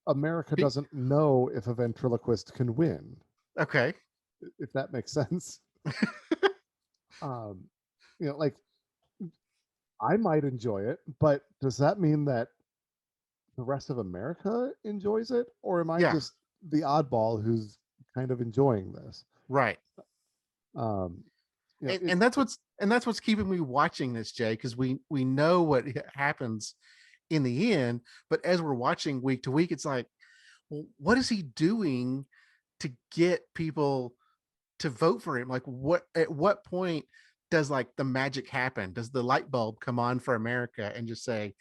America doesn't know if a ventriloquist can win, Okay. if that makes sense. um, like I might enjoy it, but does that mean that the rest of America enjoys it, or am I Yeah, just the oddball who's kind of enjoying this? right. Um, And, it, and that's what's keeping me watching this, Jay, because we know what happens in the end, but as we're watching week to week, it's like, well, what is he doing to get people to vote for him? Like, at what point does like the magic happen? Does the light bulb come on for America and just say,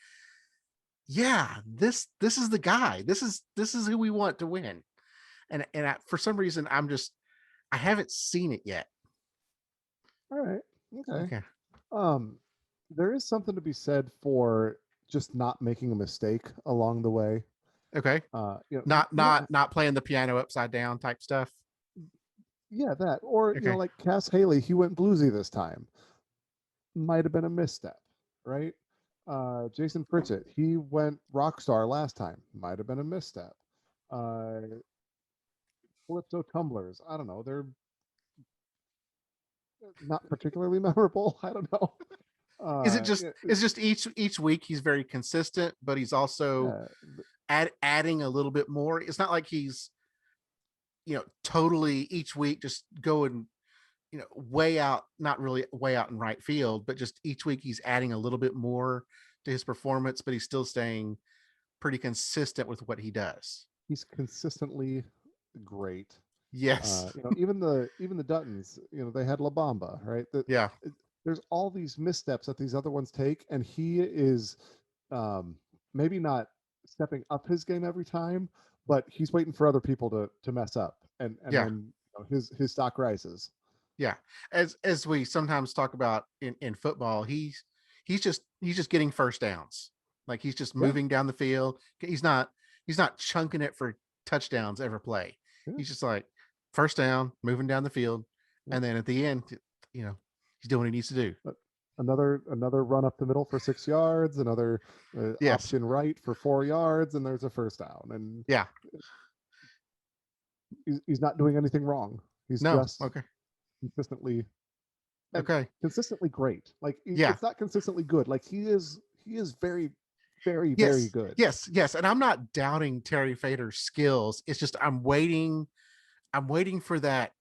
yeah, this is the guy. This is who we want to win. For some reason, I haven't seen it yet. all right, okay. Okay. Um, there is something to be said for just not making a mistake along the way. Okay. Uh, you know, Not you don't, not playing the piano upside down type stuff. yeah, that, or Okay. like Cas Haley, he went bluesy this time. Might have been a misstep, right? Jason Pritchett, he went rock star last time. Might have been a misstep. Uh, Calypso Tumblers, I don't know. They're not particularly memorable. I don't know. Is it just Yeah, it's just each week he's very consistent, but he's also yeah, adding a little bit more. It's not like he's totally each week just going way out, not really way out in right field, but just each week he's adding a little bit more to his performance, but he's still staying pretty consistent with what he does. he's consistently great. Yes. Even the Duttons, they had La Bamba, right? Yeah. there's all these missteps that these other ones take, and he is um, maybe not stepping up his game every time, but he's waiting for other people to mess up, and Yeah. then his stock rises. Yeah. As we sometimes talk about in football, he's just getting first downs. Like he's just Yeah, moving down the field. He's not chunking it for touchdowns every play. yeah, He's just like first down, moving down the field, yeah. and then at the end, he's doing what he needs to do. Another run up the middle for 6 yards, another Yes. option right for 4 yards, and there's a first down. And Yeah. he's not doing anything wrong. He's No. just Okay. consistently and Okay. consistently great. Like Yeah. it's not consistently good. Like he is very, very, very Yes. good. Yes. Yes. And I'm not doubting Terry Fator's skills. It's just I'm waiting for that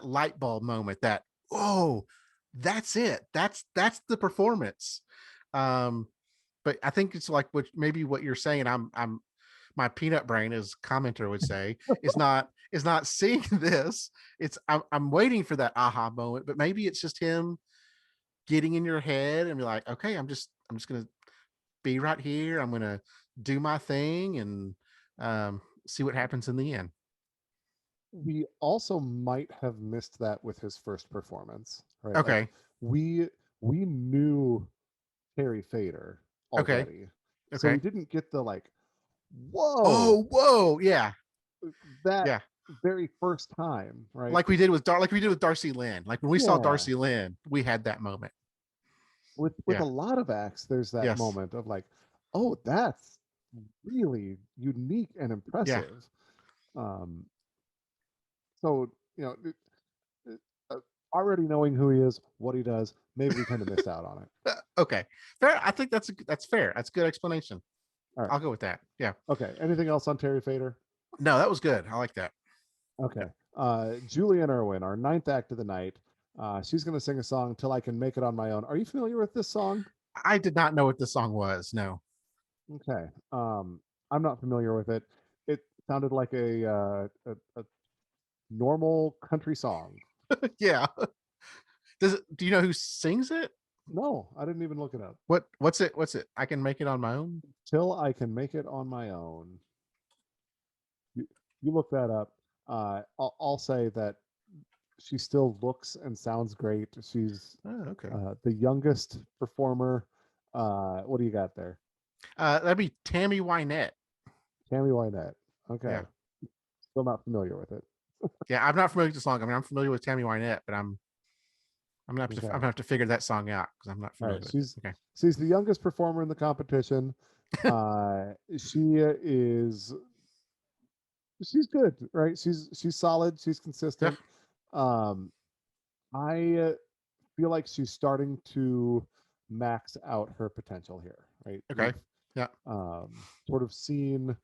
light bulb moment that, oh, that's it. That's the performance. Um, but I think it's like what you're saying. I'm my peanut brain, as commenter would say, is not seeing this. I'm waiting for that aha moment, but maybe it's just him getting in your head and be like, okay, I'm just gonna be right here. I'm gonna do my thing and see what happens in the end. We also might have missed that with his first performance, right? Like Okay. we we knew Terry Fator Okay. already, so we Okay. didn't get the like, whoa, Oh, whoa, yeah, that yeah. very first time, right? Like we did with Darcy Lynn. Like when we saw Yeah. Darcy Lynn, we had that moment. With Yeah. a lot of acts, there's that Yes. moment of like, oh, that's really unique and Yeah. impressive. Um, so already knowing who he is, what he does, maybe we kind of missed out on it. Okay. Fair. I think that's fair. That's a good explanation. All right. I'll go with that. Yeah. Okay. Anything else on Terry Fator? No, that was good. I like that. Okay. Yeah. Julienne Irwin, our ninth act of the night. She's going to sing a song "Till I Can Make It on My Own." Are you familiar with this song? I did not know what this song was. No. Okay. I'm not familiar with it. It sounded like a normal country song. Yeah. Do you know who sings it? No, I didn't even look it up. What's it? What's it? I can make it on my own. Till I Can Make It on My Own. You look that up. I'll say that she still looks and sounds great. She's Oh, okay. the youngest performer. What do you got there? That'd be Tammy Wynette. Tammy Wynette. Okay. Yeah. Still not familiar with it. Yeah. I'm not familiar with the song. I mean, I'm familiar with Tammy Wynette, but I'm Okay. gonna have to figure that song out because I'm not All familiar right. with She's it. Okay. she's the youngest performer in the competition. She is she's good, right? She's solid. She's Yeah. consistent. Um, I feel like she's starting to max out her potential here, right? Okay. We've Yeah. sort of seen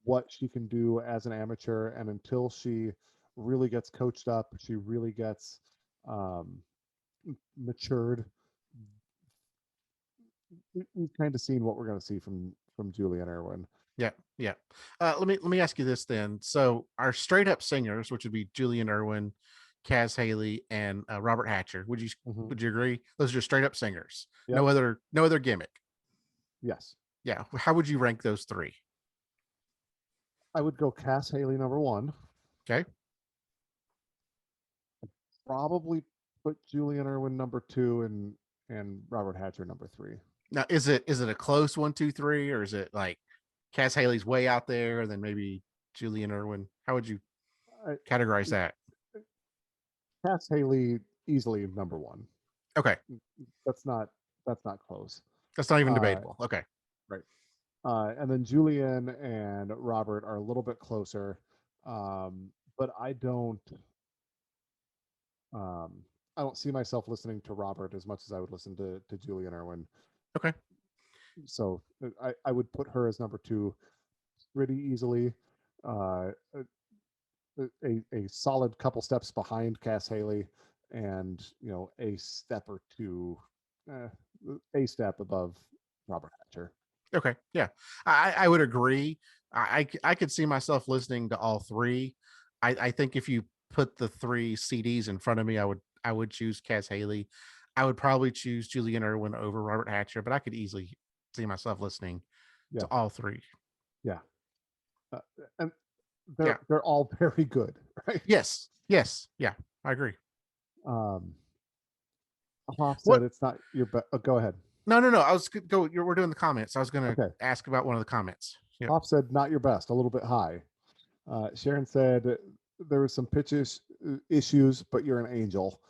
what she can do as an amateur, and until she really gets coached up, she really gets um, matured. We've kind of seen what we're going to see from Julienne Irwin. Yeah. Yeah. Let me ask you this then. So our straight up singers, which would be Julienne Irwin, Cas Haley, and Robert Hatcher. Would you Hmm. would you agree? Those are straight up singers. Yep. No other gimmick. Yes. Yeah. How would you rank those three? I would go Cass Haley number one. Okay. Probably put Julienne Irwin number two, and Robert Hatcher number three. Now, is it a close 1, 2, 3, or is it like Cas Haley's way out there, and then maybe Julienne Irwin? How would you I, categorize that? Cass Haley easily number one. Okay. That's not that's not close. That's not even Uh, debatable. Okay. right. And then Julian and Robert are a little bit closer, but um, I don't see myself listening to Robert as much as I would listen to Julian Irwin. Okay. So I would put her as number two pretty easily. Uh, a solid couple steps behind Cass Haley, and a step or two, uh, a step above Robert Hatcher. Okay. Yeah. I would agree. I could see myself listening to all three. I think if you put the three CDs in front of me, I would choose Cas Haley. I would probably choose Julienne Irwin over Robert Hatcher, but I could easily see myself listening Yeah, to all three. yeah, uh, and Yeah. they're all very good, right? Yes. Yes. Yeah. I agree. Um, Hoff said What? it's not your best. Oh, go ahead. No, no, no. I was go. We're doing the comments. I was going to Okay. ask about one of the comments. Yep. Hoff said not your best, a little bit high. Sharon said there was some issues, but you're an angel.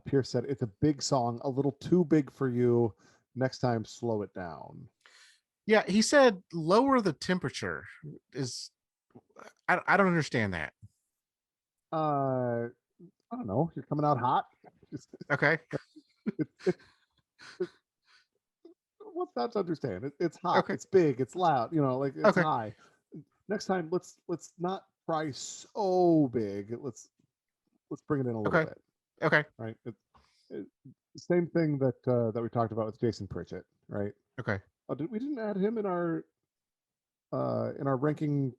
Piers said it's a big song, a little too big for you. Next time, slow it down. Yeah. He said lower the temperature. Is I don't understand that. I don't know. You're coming out hot. Okay. it, it, it, what's not to understand? It's hot. Okay. It's big. It's loud. Like it's Okay. high. Next time, let's not try so big. Let's bring it in a little Okay. bit. Okay. Right. Same thing that we talked about with Jason Pritchett. Right. Okay. Oh, we didn't add him in our ranking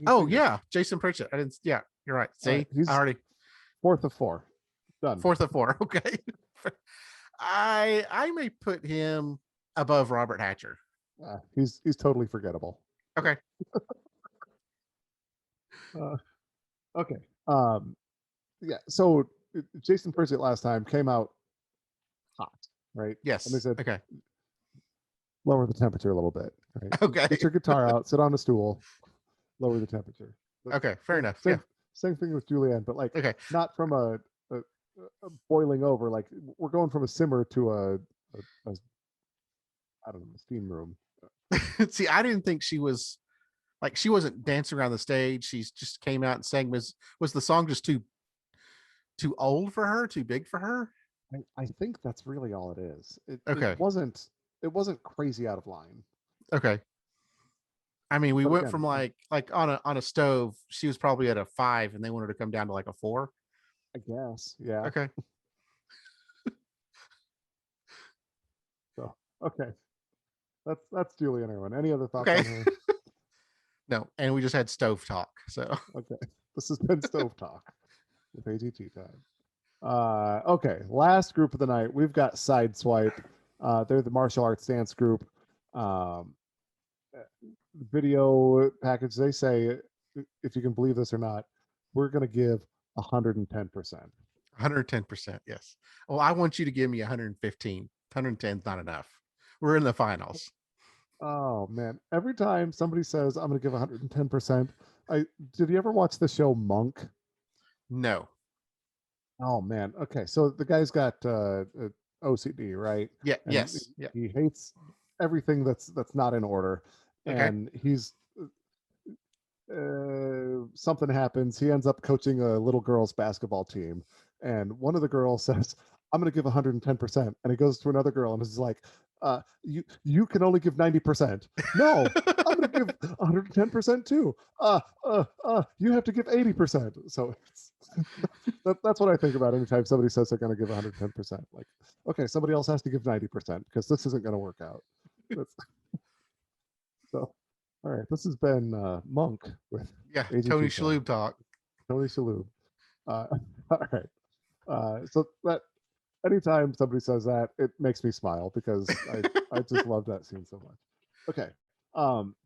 Oh singers. yeah, Jason Pritchett. I didn't. Yeah, you're right. See, Right, he's I already 4th of 4. Done. 4th of 4. Okay. I may put him above Robert Hatcher. He's totally forgettable. Okay. Okay. Yeah. So Jason Pritchett last time came out hot, right? Yes. And they said, okay. lower the temperature a little bit. Right. Okay. Get your guitar out. Sit on a stool. Lower the temperature. Okay. Fair enough. Same, Yeah. Same thing with Julienne, but like Okay. not from a boiling over. Like we're going from a simmer to a I don't know, steam room. See, I didn't think she was like she wasn't dancing around the stage. She's just came out and sang. Was the song just too old for her? Too big for her? I think that's really all it is. Okay. It wasn't crazy out of line. Okay. I mean, we But went again, from like on a stove. She was probably at a 5, and they wanted to come down to like a 4. I guess, yeah. Okay. So okay, that's Julienne Irwin. Any other thoughts Okay. on her? No, and we just had stove talk. So Okay, this has been Stove Talk with AGT time. Okay, last group of the night, we've got Sideswipe. They're the martial arts dance group. Video package, they say, if you can believe this or not, we're going to give 110%. 110%. Yes. Well, I want you to give me 115. 110 is not enough. We're in the finals. Oh man! Every time somebody says I'm going to give 110%, did you ever watch the show Monk? No. Oh man. Okay, so the guy's got OCD, right? Yeah. And Yes. Yeah. he hates everything that's not in order, Okay. and he's something happens. He ends up coaching a little girls basketball team, and one of the girls says, "I'm going to give 110%," and he goes to another girl and is like, "You can only give 90%." No, I'm going to give 110% too. You have to give 80%. So that's what I think about anytime somebody says they're going to give 110%. Like, okay, somebody else has to give 90% because this isn't going to work out. So. All right, this has been Monk with AGT Tony time. Shalhoub talk. Tony Shalhoub. All right. So that anytime somebody says that, it makes me smile because I just love that scene so much. Okay.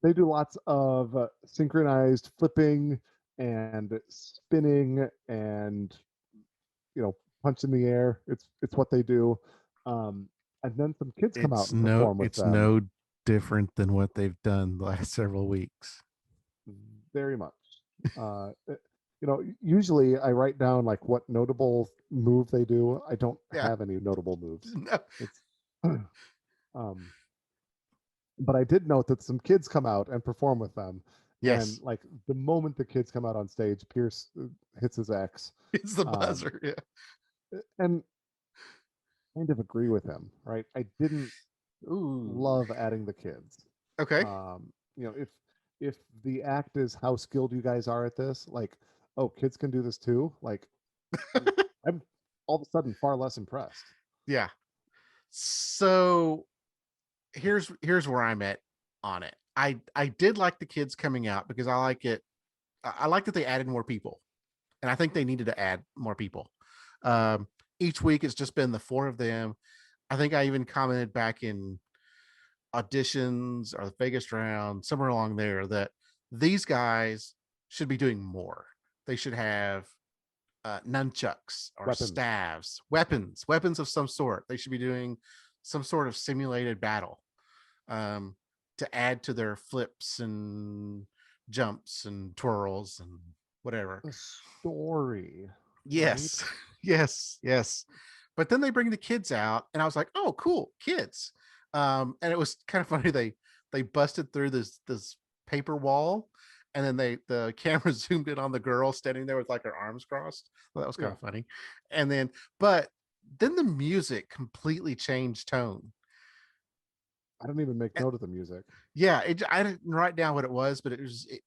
They do lots of synchronized flipping and spinning and punch in the air. It's what they do. And then some kids come out and perform with them. No different than what they've done the last several weeks. Very much. Usually I write down like what notable move they do. I don't have any notable moves. No. But I did note that some kids come out and perform with them. Yes. And like the moment the kids come out on stage, Piers hits his X. It's the buzzer. Yeah. And kind of agree with him, right? I didn't love adding the kids. Okay. If the act is how skilled you guys are at this, like, oh, kids can do this too, like I'm all of a sudden far less impressed. Yeah. So here's where I'm at on it. I did like the kids coming out because I like it. I like that they added more people, and I think they needed to add more people. each week it's just been the four of them. I think I even commented back in auditions or the Vegas round, somewhere along there, that these guys should be doing more. They should have nunchucks or Weapons. staves, weapons of some sort. They should be doing some sort of simulated battle um, to add to their flips and jumps and twirls and whatever. The story, Yes, right? yes. But then they bring the kids out, and I was like, "Oh, cool, kids!" And it was kind of funny. They busted through this paper wall, and then the camera zoomed in on the girl standing there with like her arms crossed. Well, that was kind Yeah. of funny. And but then the music completely changed tone. I didn't even make note of the music. Yeah, I didn't write down what it was, but it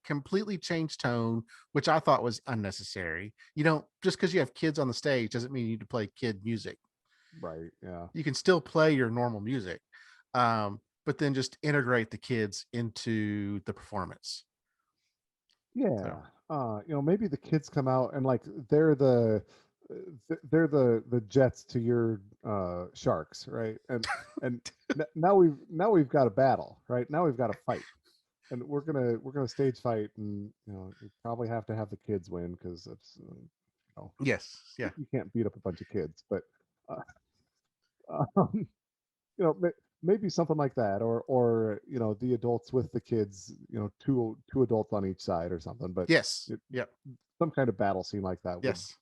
completely changed tone, which I thought was unnecessary. You don't, just because you have kids on the stage doesn't mean you need to play kid music. Right. Yeah. You can still play your normal music, but then just integrate the kids into the performance. Yeah. So Maybe the kids come out and like they're the jets to your sharks, right? And now we've got a battle, right? Now we've got a fight, and we're gonna stage fight, and you probably have to have the kids win because it's yes, yeah, you can't beat up a bunch of kids, but uh, um, maybe something like that, or the adults with the kids, two adults on each side or something, but yes, it, yeah, some kind of battle scene like that would yes,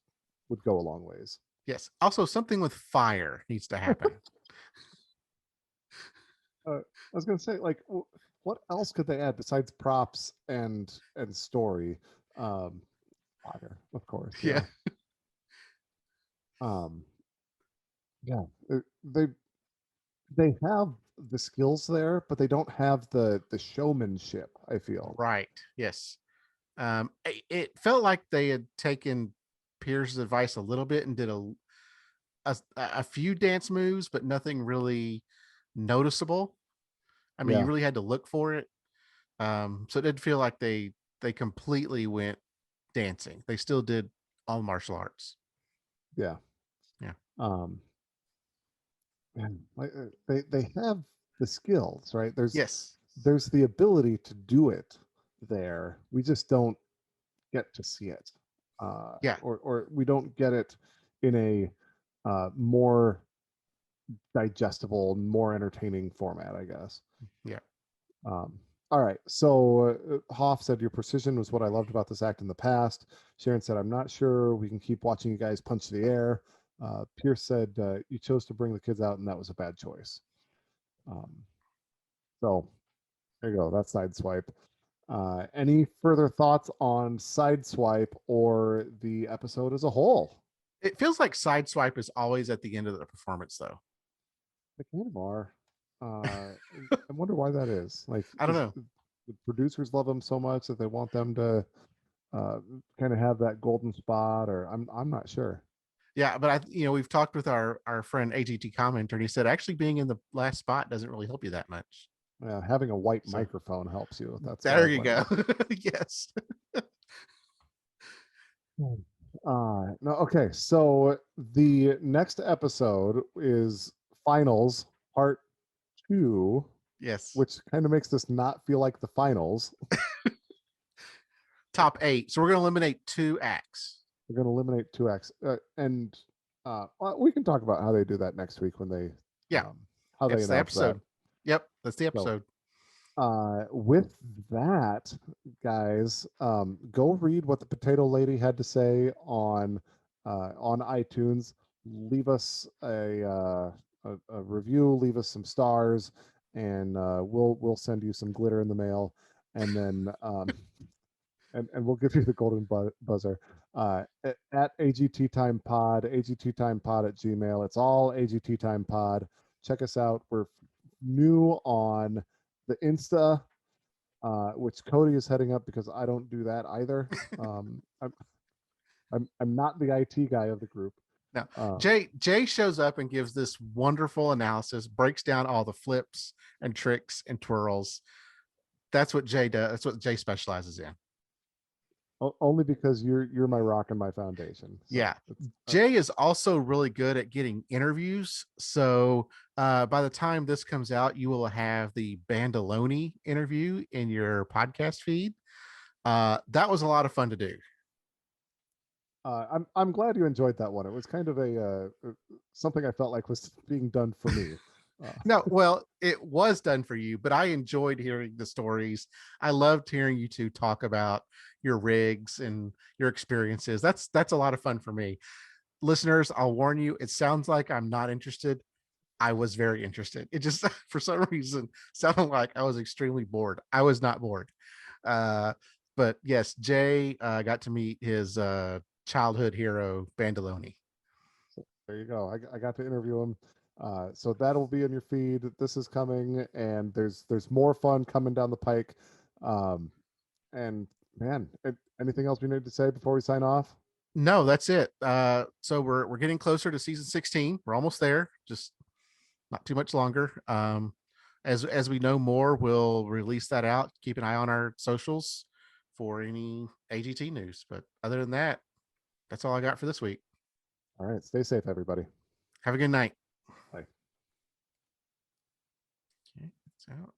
would go a long ways. yes. Also, something with fire needs to happen. I was gonna say, like, what else could they add besides props and story? Um, Fire, of course, Yeah, um, yeah. They they have the skills there, but they don't have the showmanship, I feel. right. Yes. It felt like they had taken Piers' advice a little bit and did a few dance moves, but nothing really noticeable. I mean, you Yeah, really had to look for it. So it didn't feel like they completely went dancing. They still did all martial arts. yeah. Yeah. Um, and like, they have the skills, right? Yes. There's the ability to do it there. We just don't get to see it, Yeah. or we don't get it in a more digestible, more entertaining format, I guess. Yeah. All right. So Hoff said your precision was what I loved about this act in the past. Sharon said, I'm not sure we can keep watching you guys punch the air. Pierce said, you chose to bring the kids out, and that was a bad choice. Um, so there you go. That's Sideswipe. Any further thoughts on Sideswipe or the episode as a whole? It feels like Sideswipe is always at the end of the performance, though. They kind of are. I wonder why that is. Like, I don't know. the producers love them so much that they want them to uh, kind of have that golden spot, or I'm not sure. Yeah, but we've talked with our friend AGT commenter, and he said actually being in the last spot doesn't really help you that much. Having a white So microphone helps you. That's what there I've you go. learned. Yes. No, okay. So the next episode is finals part 2, Yes. which kind of makes this not feel like the finals. Top 8. So we're going to eliminate 2 acts. We're going to eliminate 2x, and we can talk about how they do that next week when they Yeah. how they It's the announce that. episode. Yep, that's the So episode. with that, guys, go read what the Potato Lady had to say on iTunes. Leave us a review. Leave us some stars, and we'll send you some glitter in the mail, and then and we'll give you the golden buzzer at AGT Time Pod, AGT Time Pod at Gmail. It's all AGT Time Pod. Check us out. We're new on the Insta, which Cody is heading up because I don't do that either. I'm not the IT guy of the group. Now, Uh, Jay shows up and gives this wonderful analysis, breaks down all the flips and tricks and twirls. That's what Jay does. That's what Jay specializes in. Only because you're my rock and my foundation. So Yeah. Jay is also really good at getting interviews. So by the time this comes out, you will have the Bandaloni interview in your podcast feed. That was a lot of fun to do. I'm glad you enjoyed that one. It was kind of something I felt like was being done for me. No, well, it was done for you, but I enjoyed hearing the stories. I loved hearing you two talk about your rigs and your experiences. That's a lot of fun for me. Listeners, I'll warn you, it sounds like I'm not interested. I was very interested. It just for some reason sounded like I was extremely bored. I was not bored. Uh, but yes, Jay got to meet his childhood hero, Bandaloni. So there you go. I got to interview him. So that'll be in your feed. This is coming, and there's more fun coming down the pike. Um, and man, anything else we need to say before we sign off? No, that's it. So we're getting closer to season 16. We're almost there. Just not too much longer. As we know more, we'll release that out. Keep an eye on our socials for any AGT news. But other than that, that's all I got for this week. All right, stay safe, everybody. Have a good night. Bye. Okay, it's out.